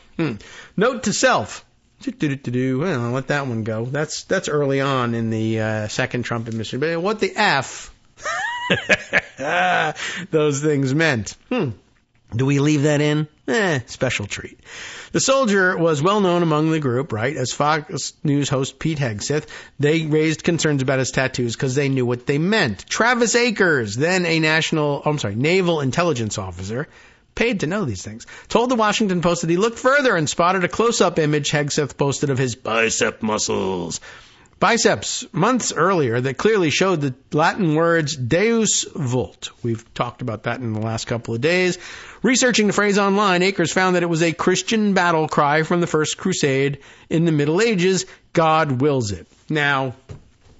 Note to self. Well, I'll let that one go. That's early on in the second Trump administration. But what the F those things meant. Do we leave that in? Special treat. The soldier was well known among the group, right, as Fox News host Pete Hegseth. They raised concerns about his tattoos because they knew what they meant. Travis Akers, then a naval intelligence officer, paid to know these things, told the Washington Post that he looked further and spotted a close-up image Hegseth posted of his bicep muscles. Biceps months earlier that clearly showed the Latin words Deus Vult. We've talked about that in the last couple of days. Researching the phrase online, Akers found that it was a Christian battle cry from the First Crusade in the Middle Ages, God wills it. Now,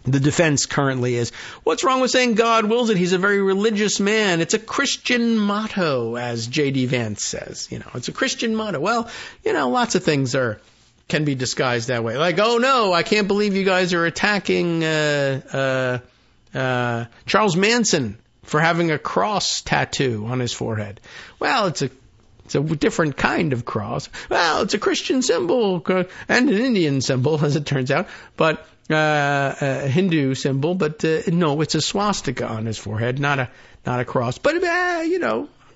the defense currently is, what's wrong with saying God wills it? He's a very religious man. It's a Christian motto, as J.D. Vance says. It's a Christian motto. Well, lots of things can be disguised that way. Like, oh no, I can't believe you guys are attacking Charles Manson for having a cross tattoo on his forehead. Well, it's a different kind of cross. Well, it's a Christian symbol and an Indian symbol, as it turns out, but a Hindu symbol. But no, it's a swastika on his forehead, not a cross. But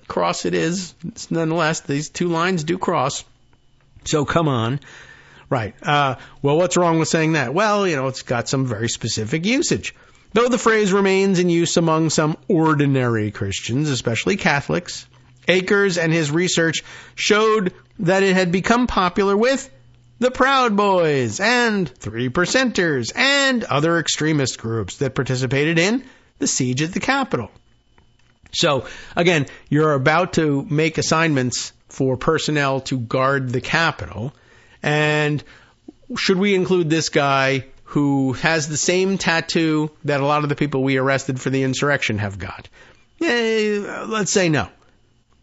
cross it is. It's nonetheless, these two lines do cross. So come on. Right. Well, what's wrong with saying that? Well, it's got some very specific usage. Though the phrase remains in use among some ordinary Christians, especially Catholics, Akers and his research showed that it had become popular with the Proud Boys and 3%ers and other extremist groups that participated in the siege at the Capitol. So, again, you're about to make assignments for personnel to guard the Capitol. And should we include this guy who has the same tattoo that a lot of the people we arrested for the insurrection have got? Let's say no.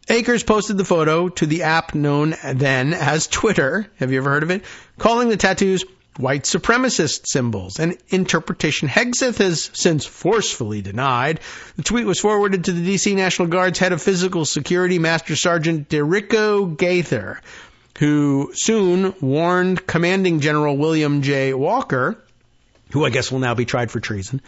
Akers posted the photo to the app known then as Twitter. Have you ever heard of it? Calling the tattoos white supremacist symbols, an interpretation Hegseth has since forcefully denied. The tweet was forwarded to the D.C. National Guard's head of physical security, Master Sergeant Derico Gaither, who soon warned Commanding General William J. Walker, who I guess will now be tried for treason,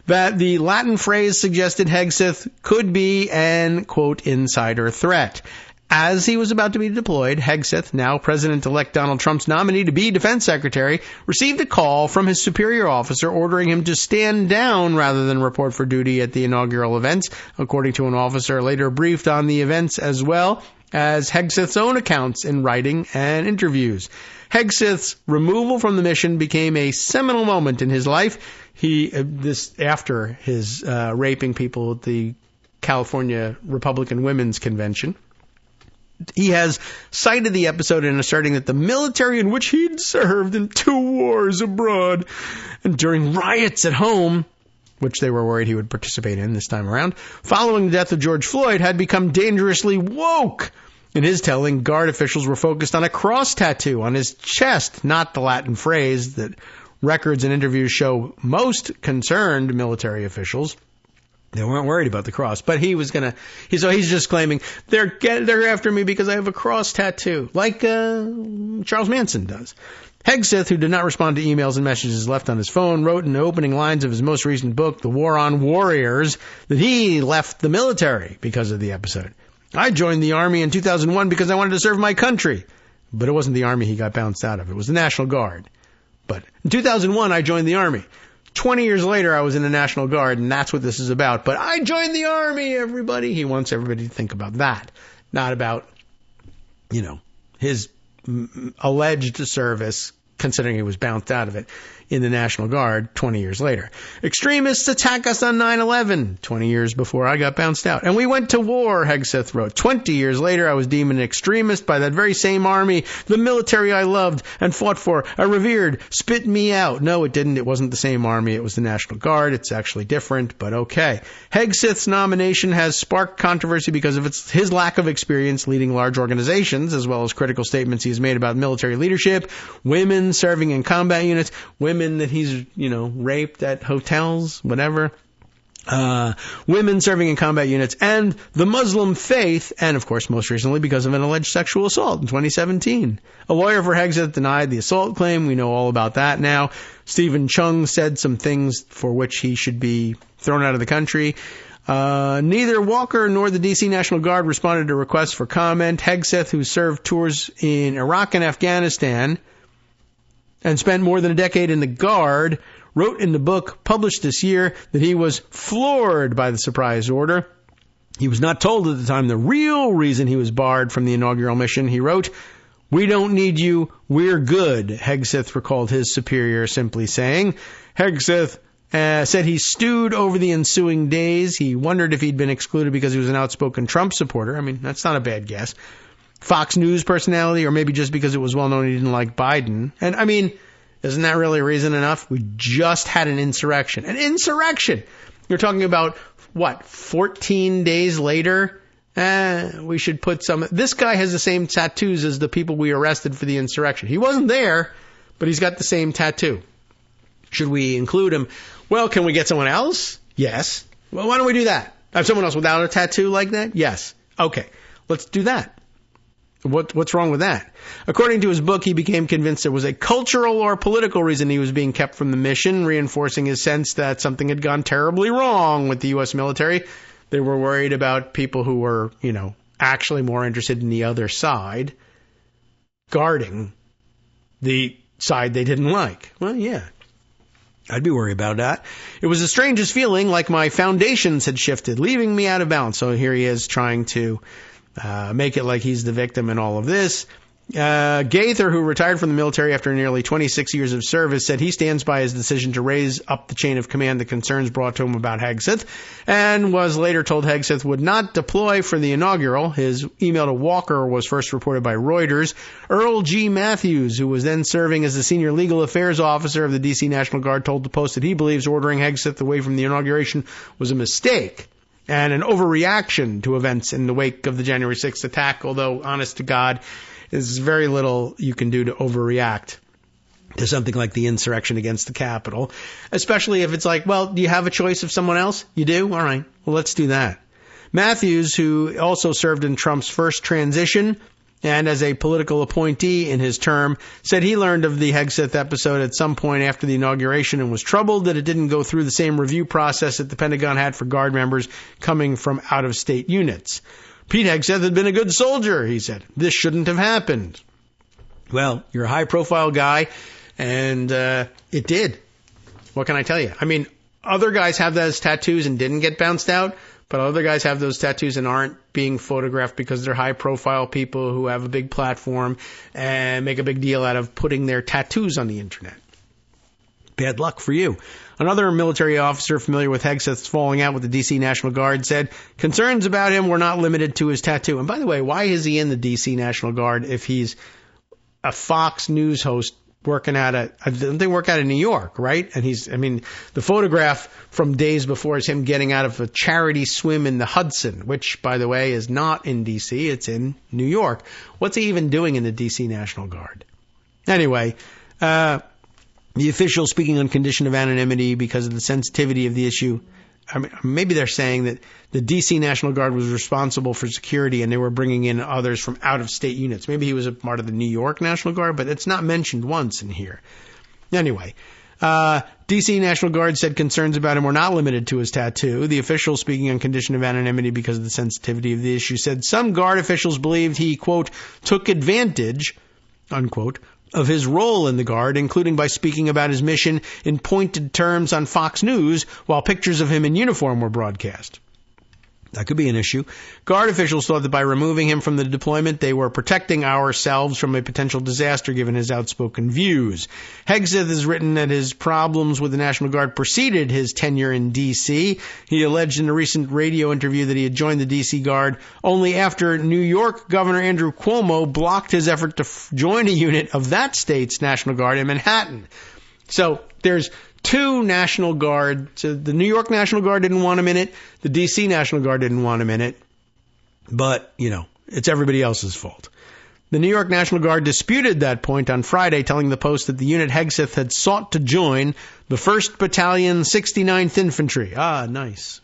that the Latin phrase suggested Hegseth could be an, quote, insider threat. As he was about to be deployed, Hegseth, now President-elect Donald Trump's nominee to be Defense Secretary, received a call from his superior officer ordering him to stand down rather than report for duty at the inaugural events, according to an officer later briefed on the events as well as Hegseth's own accounts in writing and interviews. Hegseth's removal from the mission became a seminal moment in his life. After his raping people at the California Republican Women's Convention. He has cited the episode in asserting that the military in which he'd served in 2 wars abroad and during riots at home, which they were worried he would participate in this time around, following the death of George Floyd, had become dangerously woke. In his telling, Guard officials were focused on a cross tattoo on his chest, not the Latin phrase that records and interviews show most concerned military officials. They weren't worried about the cross, but he's just claiming they're after me because I have a cross tattoo, like Charles Manson does. Hegseth, who did not respond to emails and messages left on his phone, wrote in the opening lines of his most recent book, The War on Warriors, that he left the military because of the episode. I joined the Army in 2001 because I wanted to serve my country. But it wasn't the Army he got bounced out of. It was the National Guard. But in 2001, I joined the Army. 20 years later, I was in the National Guard, and that's what this is about. But I joined the Army, everybody. He wants everybody to think about that, not about, his alleged service, considering he was bounced out of it, in the National Guard 20 years later. Extremists attack us on 9/11, 20 years before I got bounced out. And we went to war, Hegseth wrote. 20 years later, I was deemed an extremist by that very same army. The military I loved and fought for, I revered, spit me out. No, it didn't. It wasn't the same army. It was the National Guard. It's actually different, but okay. Hegseth's nomination has sparked controversy because of his lack of experience leading large organizations, as well as critical statements he's made about military leadership, women serving in combat units, women that he's, raped at hotels, whatever. Women serving in combat units, and the Muslim faith, and of course, most recently, because of an alleged sexual assault in 2017. A lawyer for Hegseth denied the assault claim. We know all about that now. Stephen Chung said some things for which he should be thrown out of the country. Neither Walker nor the D.C. National Guard responded to requests for comment. Hegseth, who served tours in Iraq and Afghanistan, and spent more than a decade in the Guard, wrote in the book published this year that he was floored by the surprise order. He was not told at the time the real reason he was barred from the inaugural mission. He wrote, "We don't need you, we're good," Hegseth recalled his superior simply saying. Hegseth said he stewed over the ensuing days. He wondered if he'd been excluded because he was an outspoken Trump supporter. I mean, that's not a bad guess. Fox News personality, or maybe just because it was well known he didn't like Biden. And I mean, isn't that really reason enough? We just had an insurrection. An insurrection! You're talking about, 14 days later? We should put some... This guy has the same tattoos as the people we arrested for the insurrection. He wasn't there, but he's got the same tattoo. Should we include him? Well, can we get someone else? Yes. Well, why don't we do that? Have someone else without a tattoo like that? Yes. Okay, let's do that. What's wrong with that? According to his book, he became convinced there was a cultural or political reason he was being kept from the mission, reinforcing his sense that something had gone terribly wrong with the U.S. military. They were worried about people who were, actually more interested in the other side, guarding the side they didn't like. Well, yeah, I'd be worried about that. It was the strangest feeling, like my foundations had shifted, leaving me out of balance. So here he is trying to make it like he's the victim in all of this. Gaither, who retired from the military after nearly 26 years of service, said he stands by his decision to raise up the chain of command the concerns brought to him about Hegseth, and was later told Hegseth would not deploy for the inaugural. His email to Walker was first reported by Reuters. Earl G. Matthews, who was then serving as the senior legal affairs officer of the D.C. National Guard, told the Post that he believes ordering Hegseth away from the inauguration was a mistake and an overreaction to events in the wake of the January 6th attack, although, honest to God, there's very little you can do to overreact to something like the insurrection against the Capitol, especially if it's like, well, do you have a choice of someone else? You do? All right. Well, let's do that. Matthews, who also served in Trump's first transition and as a political appointee in his term, said he learned of the Hegseth episode at some point after the inauguration and was troubled that it didn't go through the same review process that the Pentagon had for Guard members coming from out-of-state units. Pete Hegseth had been a good soldier, he said. This shouldn't have happened. Well, you're a high-profile guy, and it did. What can I tell you? I mean, other guys have those tattoos and didn't get bounced out, but other guys have those tattoos and aren't being photographed because they're high-profile people who have a big platform and make a big deal out of putting their tattoos on the internet. Bad luck for you. Another military officer familiar with Hegseth's falling out with the D.C. National Guard said concerns about him were not limited to his tattoo. And by the way, why is he in the D.C. National Guard if he's a Fox News host working they work out of New York, right? And the photograph from days before is him getting out of a charity swim in the Hudson, which, by the way, is not in D.C., it's in New York. What's he even doing in the D.C. National Guard? Anyway, the official speaking on condition of anonymity because of the sensitivity of the issue. I mean, maybe they're saying that the D.C. National Guard was responsible for security and they were bringing in others from out-of-state units. Maybe he was a part of the New York National Guard, but it's not mentioned once in here. Anyway, D.C. National Guard said concerns about him were not limited to his tattoo. The official speaking on condition of anonymity because of the sensitivity of the issue said some Guard officials believed he, quote, took advantage, unquote, of his role in the Guard, including by speaking about his mission in pointed terms on Fox News while pictures of him in uniform were broadcast. That could be an issue. Guard officials thought that by removing him from the deployment, they were protecting ourselves from a potential disaster given his outspoken views. Hegseth has written that his problems with the National Guard preceded his tenure in D.C. He alleged in a recent radio interview that he had joined the D.C. Guard only after New York Governor Andrew Cuomo blocked his effort to join a unit of that state's National Guard in Manhattan. So there's two National Guard. So the New York National Guard didn't want him in it. The D.C. National Guard didn't want him in it. But, it's everybody else's fault. The New York National Guard disputed that point on Friday, telling the Post that the unit Hegseth had sought to join, the 1st Battalion 69th Infantry, nice,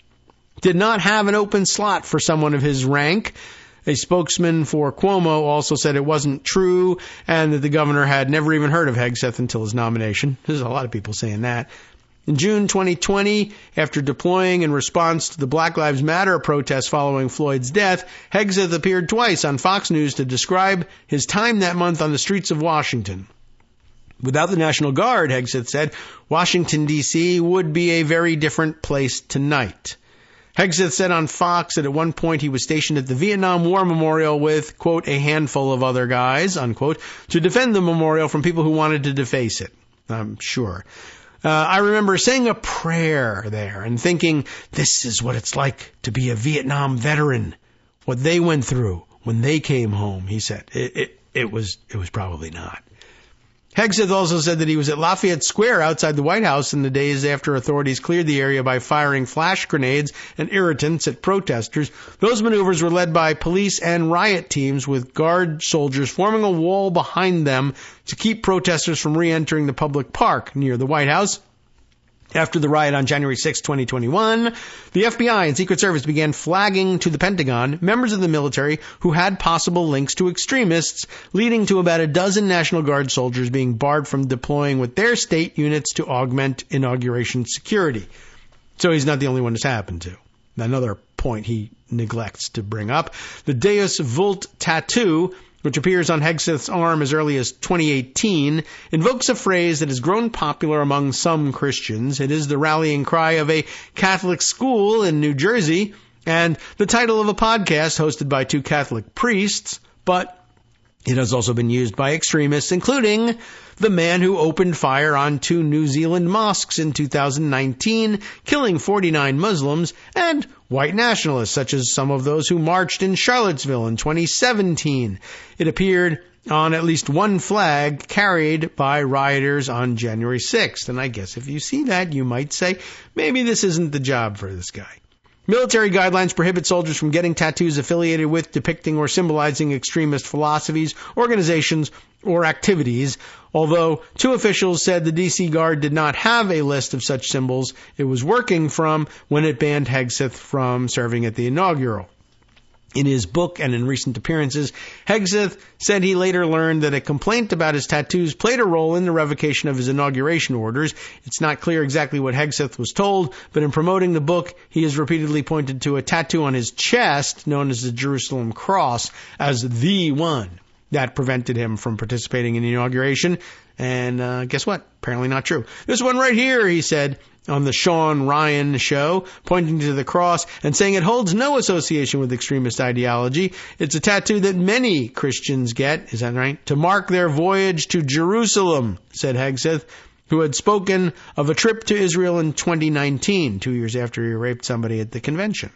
did not have an open slot for someone of his rank. A spokesman for Cuomo also said it wasn't true and that the governor had never even heard of Hegseth until his nomination. There's a lot of people saying that. In June 2020, after deploying in response to the Black Lives Matter protests following Floyd's death, Hegseth appeared twice on Fox News to describe his time that month on the streets of Washington. Without the National Guard, Hegseth said, Washington, D.C. would be a very different place tonight. Hegseth said on Fox that at one point he was stationed at the Vietnam War Memorial with, quote, a handful of other guys, unquote, to defend the memorial from people who wanted to deface it. I'm sure. I remember saying a prayer there and thinking, this is what it's like to be a Vietnam veteran. What they went through when they came home, he said. It was probably not. Hegseth also said that he was at Lafayette Square outside the White House in the days after authorities cleared the area by firing flash grenades and irritants at protesters. Those maneuvers were led by police and riot teams with Guard soldiers forming a wall behind them to keep protesters from re-entering the public park near the White House. After the riot on January 6, 2021, the FBI and Secret Service began flagging to the Pentagon members of the military who had possible links to extremists, leading to about a dozen National Guard soldiers being barred from deploying with their state units to augment inauguration security. So he's not the only one this happened to. Another point he neglects to bring up, the Deus Vult tattoo, which appears on Hegseth's arm as early as 2018, invokes a phrase that has grown popular among some Christians. It is the rallying cry of a Catholic school in New Jersey and the title of a podcast hosted by two Catholic priests, but it has also been used by extremists, including the man who opened fire on two New Zealand mosques in 2019, killing 49 Muslims, and white nationalists, such as some of those who marched in Charlottesville in 2017. It appeared on at least one flag carried by rioters on January 6th. And I guess if you see that, you might say, maybe this isn't the job for this guy. Military guidelines prohibit soldiers from getting tattoos affiliated with, depicting, or symbolizing extremist philosophies, organizations, or activities. Although two officials said the D.C. Guard did not have a list of such symbols it was working from when it banned Hegseth from serving at the inaugural. In his book and in recent appearances, Hegseth said he later learned that a complaint about his tattoos played a role in the revocation of his inauguration orders. It's not clear exactly what Hegseth was told, but in promoting the book, he has repeatedly pointed to a tattoo on his chest, known as the Jerusalem Cross, as the one that prevented him from participating in the inauguration. And guess what? Apparently not true. This one right here, he said on the Sean Ryan show, pointing to the cross and saying it holds no association with extremist ideology. It's a tattoo that many Christians get, is that right, to mark their voyage to Jerusalem, said Hegseth, who had spoken of a trip to Israel in 2019, 2 years after he raped somebody at the convention.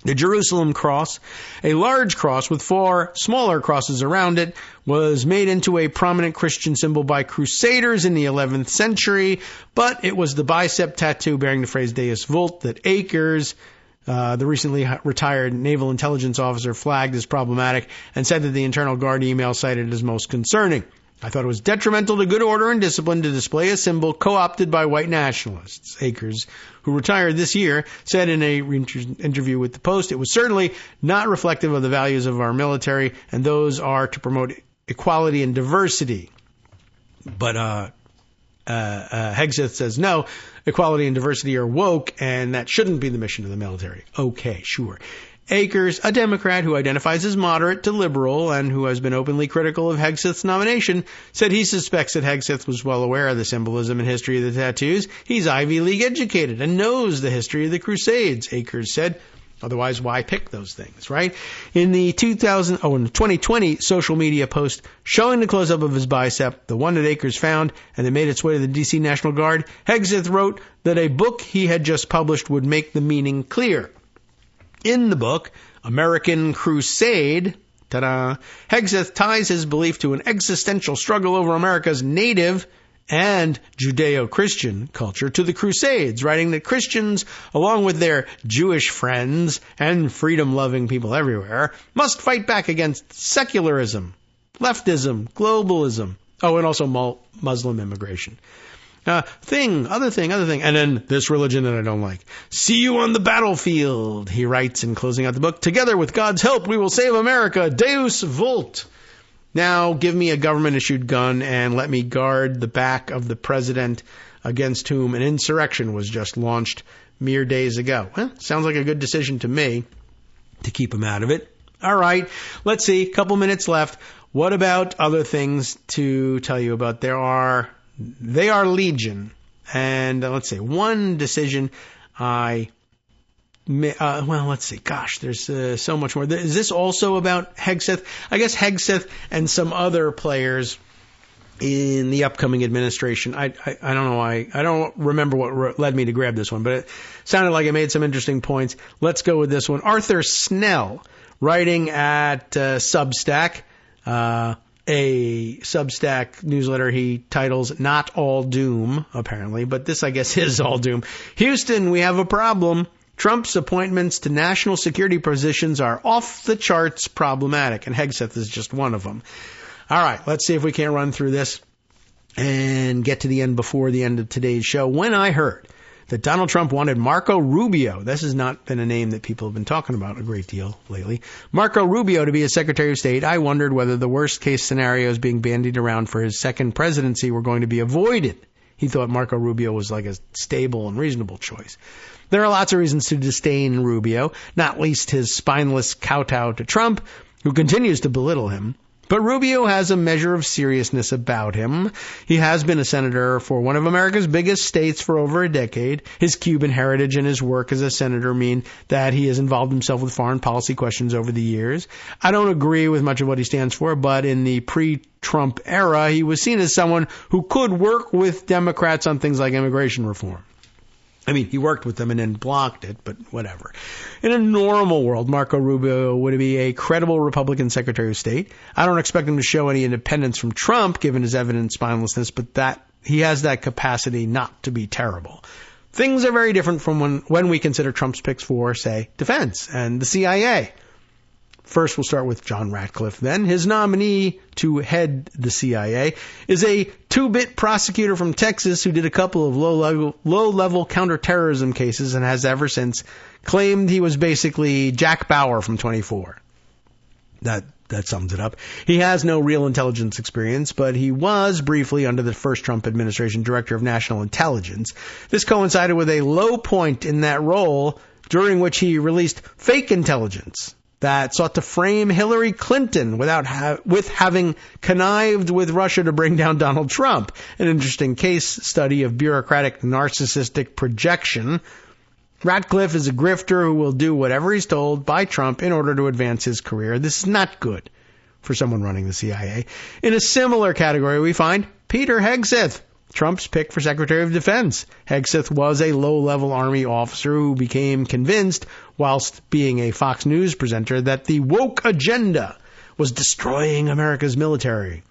The Jerusalem cross, a large cross with 4 smaller crosses around it, was made into a prominent Christian symbol by crusaders in the 11th century, but it was the bicep tattoo bearing the phrase Deus Vult that Akers, the recently retired naval intelligence officer, flagged as problematic and said that the internal guard email cited as most concerning. I thought it was detrimental to good order and discipline to display a symbol co-opted by white nationalists. Akers, who retired this year, said in a interview with the Post, it was certainly not reflective of the values of our military, and those are to promote equality and diversity. But Hegseth says, no, equality and diversity are woke, and that shouldn't be the mission of the military. Okay, sure. Akers, a Democrat who identifies as moderate to liberal and who has been openly critical of Hegseth's nomination, said he suspects that Hegseth was well aware of the symbolism and history of the tattoos. He's Ivy League educated and knows the history of the Crusades, Akers said. Otherwise, why pick those things, right? In the 2020 social media post showing the close-up of his bicep, the one that Akers found, and that made its way to the D.C. National Guard, Hegseth wrote that a book he had just published would make the meaning clear. In the book, American Crusade, ta-da, Hegseth ties his belief to an existential struggle over America's native and Judeo-Christian culture to the Crusades, writing that Christians, along with their Jewish friends and freedom-loving people everywhere, must fight back against secularism, leftism, globalism, and also Muslim immigration. Other thing, and then this religion that I don't like. See you on the battlefield, he writes in closing out the book. Together with God's help, we will save America. Deus vult. Now give me a government-issued gun and let me guard the back of the president against whom an insurrection was just launched mere days ago. Well, sounds like a good decision to me to keep him out of it. All right, let's see. A couple minutes left. What about other things to tell you about? They are legion. And let's see, one decision let's see. Gosh, there's so much more. Is this also about Hegseth? I guess Hegseth and some other players in the upcoming administration. I don't know why. I don't remember what led me to grab this one, but it sounded like it made some interesting points. Let's go with this one. Arthur Snell, writing at Substack, a Substack newsletter he titles Not All Doom, apparently, but this, I guess, is all doom. Houston, we have a problem. Trump's appointments to national security positions are off the charts problematic, and Hegseth is just one of them. All right, let's see if we can't run through this and get to the end before the end of today's show. When I heard that Donald Trump wanted Marco Rubio, this has not been a name that people have been talking about a great deal lately, Marco Rubio to be his Secretary of State, I wondered whether the worst-case scenarios being bandied around for his second presidency were going to be avoided. He thought Marco Rubio was like a stable and reasonable choice. There are lots of reasons to disdain Rubio, not least his spineless kowtow to Trump, who continues to belittle him. But Rubio has a measure of seriousness about him. He has been a senator for one of America's biggest states for over a decade. His Cuban heritage and his work as a senator mean that he has involved himself with foreign policy questions over the years. I don't agree with much of what he stands for, but in the pre-Trump era, he was seen as someone who could work with Democrats on things like immigration reform. I mean, he worked with them and then blocked it, but whatever. In a normal world, Marco Rubio would be a credible Republican Secretary of State. I don't expect him to show any independence from Trump, given his evident spinelessness, but that he has that capacity not to be terrible. Things are very different from when we consider Trump's picks for, say, defense and the CIA. First, we'll start with John Ratcliffe then. His nominee to head the CIA is a two-bit prosecutor from Texas who did a couple of low-level counterterrorism cases and has ever since claimed he was basically Jack Bauer from 24. That sums it up. He has no real intelligence experience, but he was briefly under the first Trump administration Director of National Intelligence. This coincided with a low point in that role during which he released fake intelligence that sought to frame Hillary Clinton with having connived with Russia to bring down Donald Trump. An interesting case study of bureaucratic narcissistic projection. Ratcliffe is a grifter who will do whatever he's told by Trump in order to advance his career. This is not good for someone running the CIA. In a similar category, we find Peter Hegseth, Trump's pick for Secretary of Defense. Hegseth was a low-level Army officer who became convinced, whilst being a Fox News presenter, that the woke agenda was destroying America's military.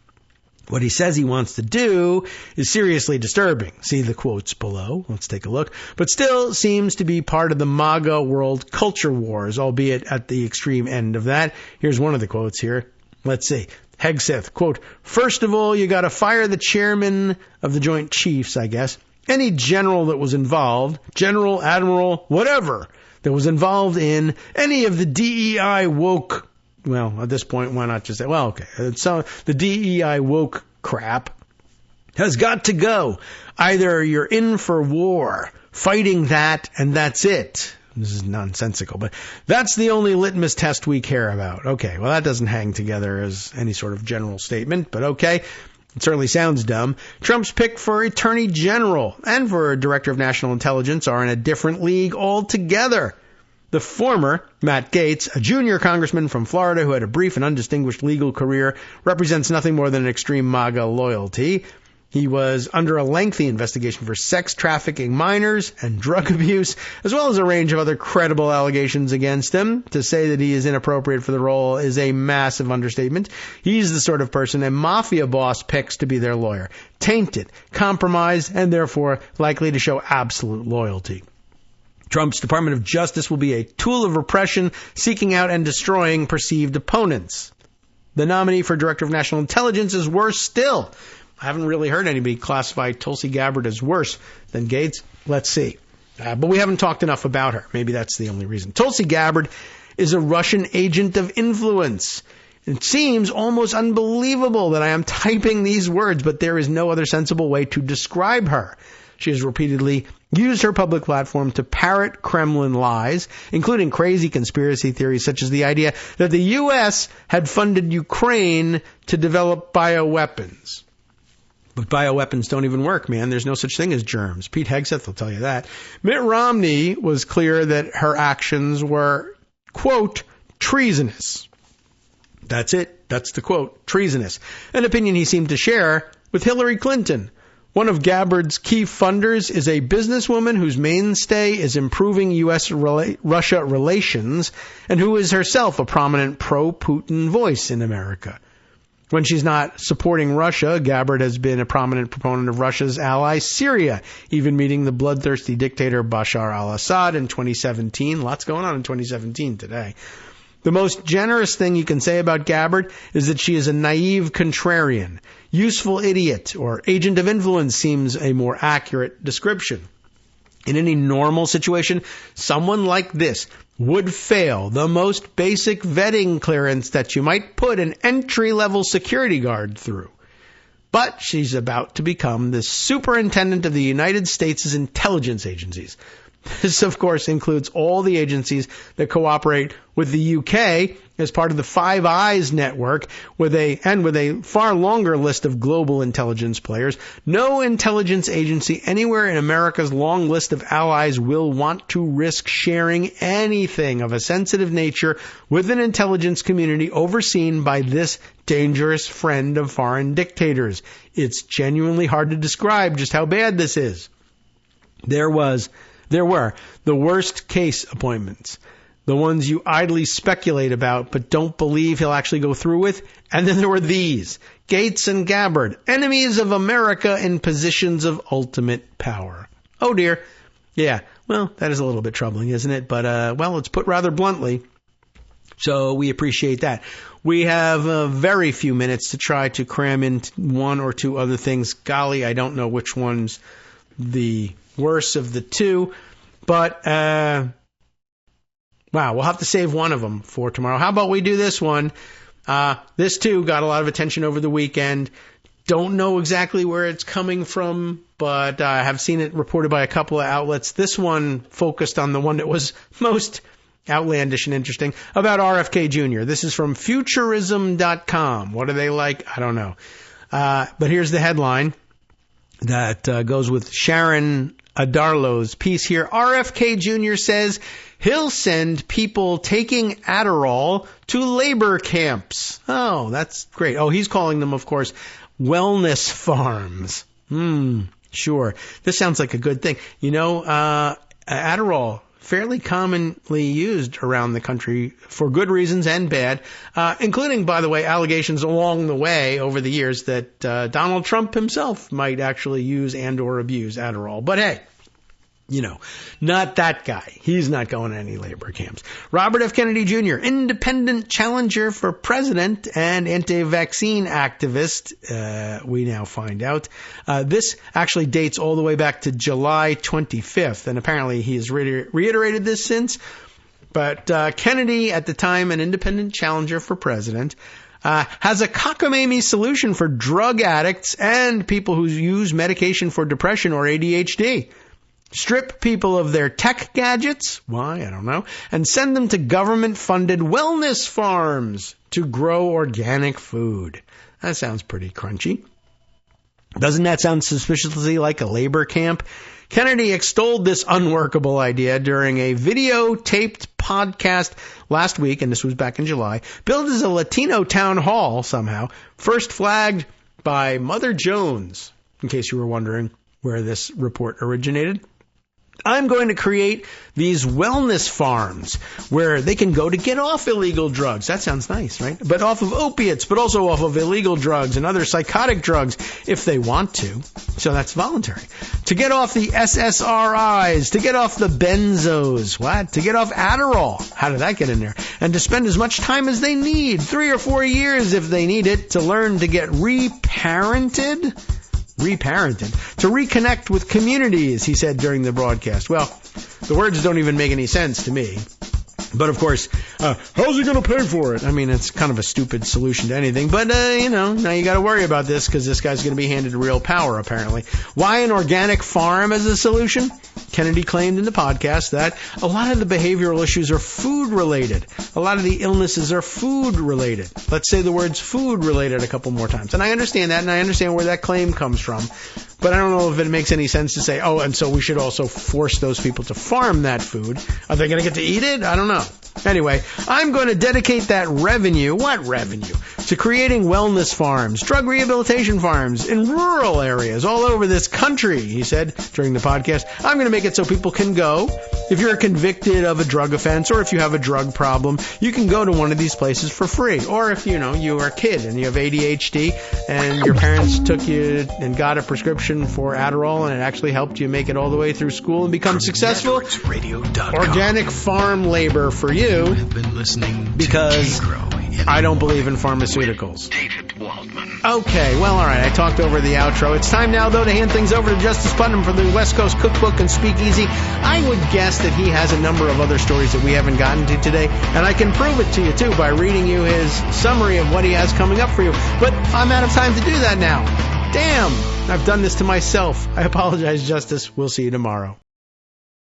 What he says he wants to do is seriously disturbing. See the quotes below. Let's take a look. But still seems to be part of the MAGA world culture wars, albeit at the extreme end of that. Here's one of the quotes here. Let's see. Hegseth, quote, "First of all, you got to fire the chairman of the Joint Chiefs, I guess. Any general that was involved, general, admiral, whatever, that was involved in any of the DEI woke," well, at this point, why not just say, well, okay, so the DEI woke crap, has got to go. Either you're in for war, fighting that, and that's it. This is nonsensical, but that's the only litmus test we care about. Okay, well, that doesn't hang together as any sort of general statement, but okay. It certainly sounds dumb. Trump's pick for Attorney General and for Director of National Intelligence are in a different league altogether. The former, Matt Gaetz, a junior congressman from Florida who had a brief and undistinguished legal career, represents nothing more than an extreme MAGA loyalty. He was under a lengthy investigation for sex trafficking minors and drug abuse, as well as a range of other credible allegations against him. To say that he is inappropriate for the role is a massive understatement. He's the sort of person a mafia boss picks to be their lawyer. Tainted, compromised, and therefore likely to show absolute loyalty. Trump's Department of Justice will be a tool of repression, seeking out and destroying perceived opponents. The nominee for Director of National Intelligence is worse still. I haven't really heard anybody classify Tulsi Gabbard as worse than Gaetz. Let's see. But we haven't talked enough about her. Maybe that's the only reason. Tulsi Gabbard is a Russian agent of influence. It seems almost unbelievable that I am typing these words, but there is no other sensible way to describe her. She has repeatedly used her public platform to parrot Kremlin lies, including crazy conspiracy theories such as the idea that the U.S. had funded Ukraine to develop bioweapons. But bioweapons don't even work, man. There's no such thing as germs. Pete Hegseth will tell you that. Mitt Romney was clear that her actions were, quote, treasonous. That's it. That's the quote, treasonous. An opinion he seemed to share with Hillary Clinton. One of Gabbard's key funders is a businesswoman whose mainstay is improving U.S.-Russia relations and who is herself a prominent pro-Putin voice in America. When she's not supporting Russia, Gabbard has been a prominent proponent of Russia's ally, Syria, even meeting the bloodthirsty dictator Bashar al-Assad in 2017. Lots going on in 2017 today. The most generous thing you can say about Gabbard is that she is a naive contrarian. Useful idiot or agent of influence seems a more accurate description. In any normal situation, someone like this would fail the most basic vetting clearance that you might put an entry-level security guard through. But she's about to become the superintendent of the United States' intelligence agencies. This, of course, includes all the agencies that cooperate with the UK as part of the Five Eyes network, with a far longer list of global intelligence players. No intelligence agency anywhere in America's long list of allies will want to risk sharing anything of a sensitive nature with an intelligence community overseen by this dangerous friend of foreign dictators. It's genuinely hard to describe just how bad this is. There were the worst case appointments, the ones you idly speculate about but don't believe he'll actually go through with. And then there were these, Gaetz and Gabbard, enemies of America in positions of ultimate power. Oh dear. Yeah, well, that is a little bit troubling, isn't it? But, well, it's put rather bluntly. So we appreciate that. We have very few minutes to try to cram in one or two other things. Golly, I don't know which one's the worse of the two, but wow, we'll have to save one of them for tomorrow. How about we do this one? This too got a lot of attention over the weekend. Don't know exactly where it's coming from, but I have seen it reported by a couple of outlets. This one focused on the one that was most outlandish and interesting about RFK Jr. This is from Futurism.com. What are they like? I don't know. But here's the headline that goes with Sharon Adarlo's piece here. RFK Jr. says he'll send people taking Adderall to labor camps. Oh, that's great. Oh, he's calling them, of course, wellness farms. Sure. This sounds like a good thing. You know, Adderall, fairly commonly used around the country for good reasons and bad, including, by the way, allegations along the way over the years that Donald Trump himself might actually use and or abuse Adderall. But hey, you know, not that guy. He's not going to any labor camps. Robert F. Kennedy Jr., independent challenger for president and anti-vaccine activist, we now find out. This actually dates all the way back to July 25th, and apparently he has reiterated this since. But Kennedy, at the time an independent challenger for president, has a cockamamie solution for drug addicts and people who use medication for depression or ADHD. Strip people of their tech gadgets, why, I don't know, and send them to government-funded wellness farms to grow organic food. That sounds pretty crunchy. Doesn't that sound suspiciously like a labor camp? Kennedy extolled this unworkable idea during a videotaped podcast last week, and this was back in July, billed as a Latino town hall somehow, first flagged by Mother Jones, in case you were wondering where this report originated. I'm going to create these wellness farms where they can go to get off illegal drugs. That sounds nice, right? But off of opiates, but also off of illegal drugs and other psychotic drugs if they want to. So that's voluntary. To get off the SSRIs, to get off the benzos, what? To get off Adderall. How did that get in there? And to spend as much time as they need, 3 or 4 years if they need it, to learn to get reparented, to reconnect with communities, he said during the broadcast. Well, the words don't even make any sense to me. But of course, how's he going to pay for it? I mean, it's kind of a stupid solution to anything. But, now you got to worry about this because this guy's going to be handed real power, apparently. Why an organic farm as a solution? Kennedy claimed in the podcast that a lot of the behavioral issues are food-related. A lot of the illnesses are food-related. Let's say the words food-related a couple more times. And I understand that, and I understand where that claim comes from. But I don't know if it makes any sense to say, and so we should also force those people to farm that food. Are they going to get to eat it? I don't know. Anyway, I'm going to dedicate that revenue, what revenue, to creating wellness farms, drug rehabilitation farms in rural areas all over this country, he said during the podcast. I'm going to make it so people can go. If you're convicted of a drug offense or if you have a drug problem, you can go to one of these places for free. Or if, you are a kid and you have ADHD and your parents took you and got a prescription for Adderall and it actually helped you make it all the way through school and become successful, organic farm labor for you. Been listening because I don't believe in pharmaceuticals. David Waldman. Okay, well, all right, I talked over the outro. It's time now, though, to hand things over to Justice Putnam for the West Coast Cookbook and Speakeasy. I would guess that he has a number of other stories that we haven't gotten to today, and I can prove it to you, too, by reading you his summary of what he has coming up for you. But I'm out of time to do that now. Damn, I've done this to myself. I apologize, Justice. We'll see you tomorrow.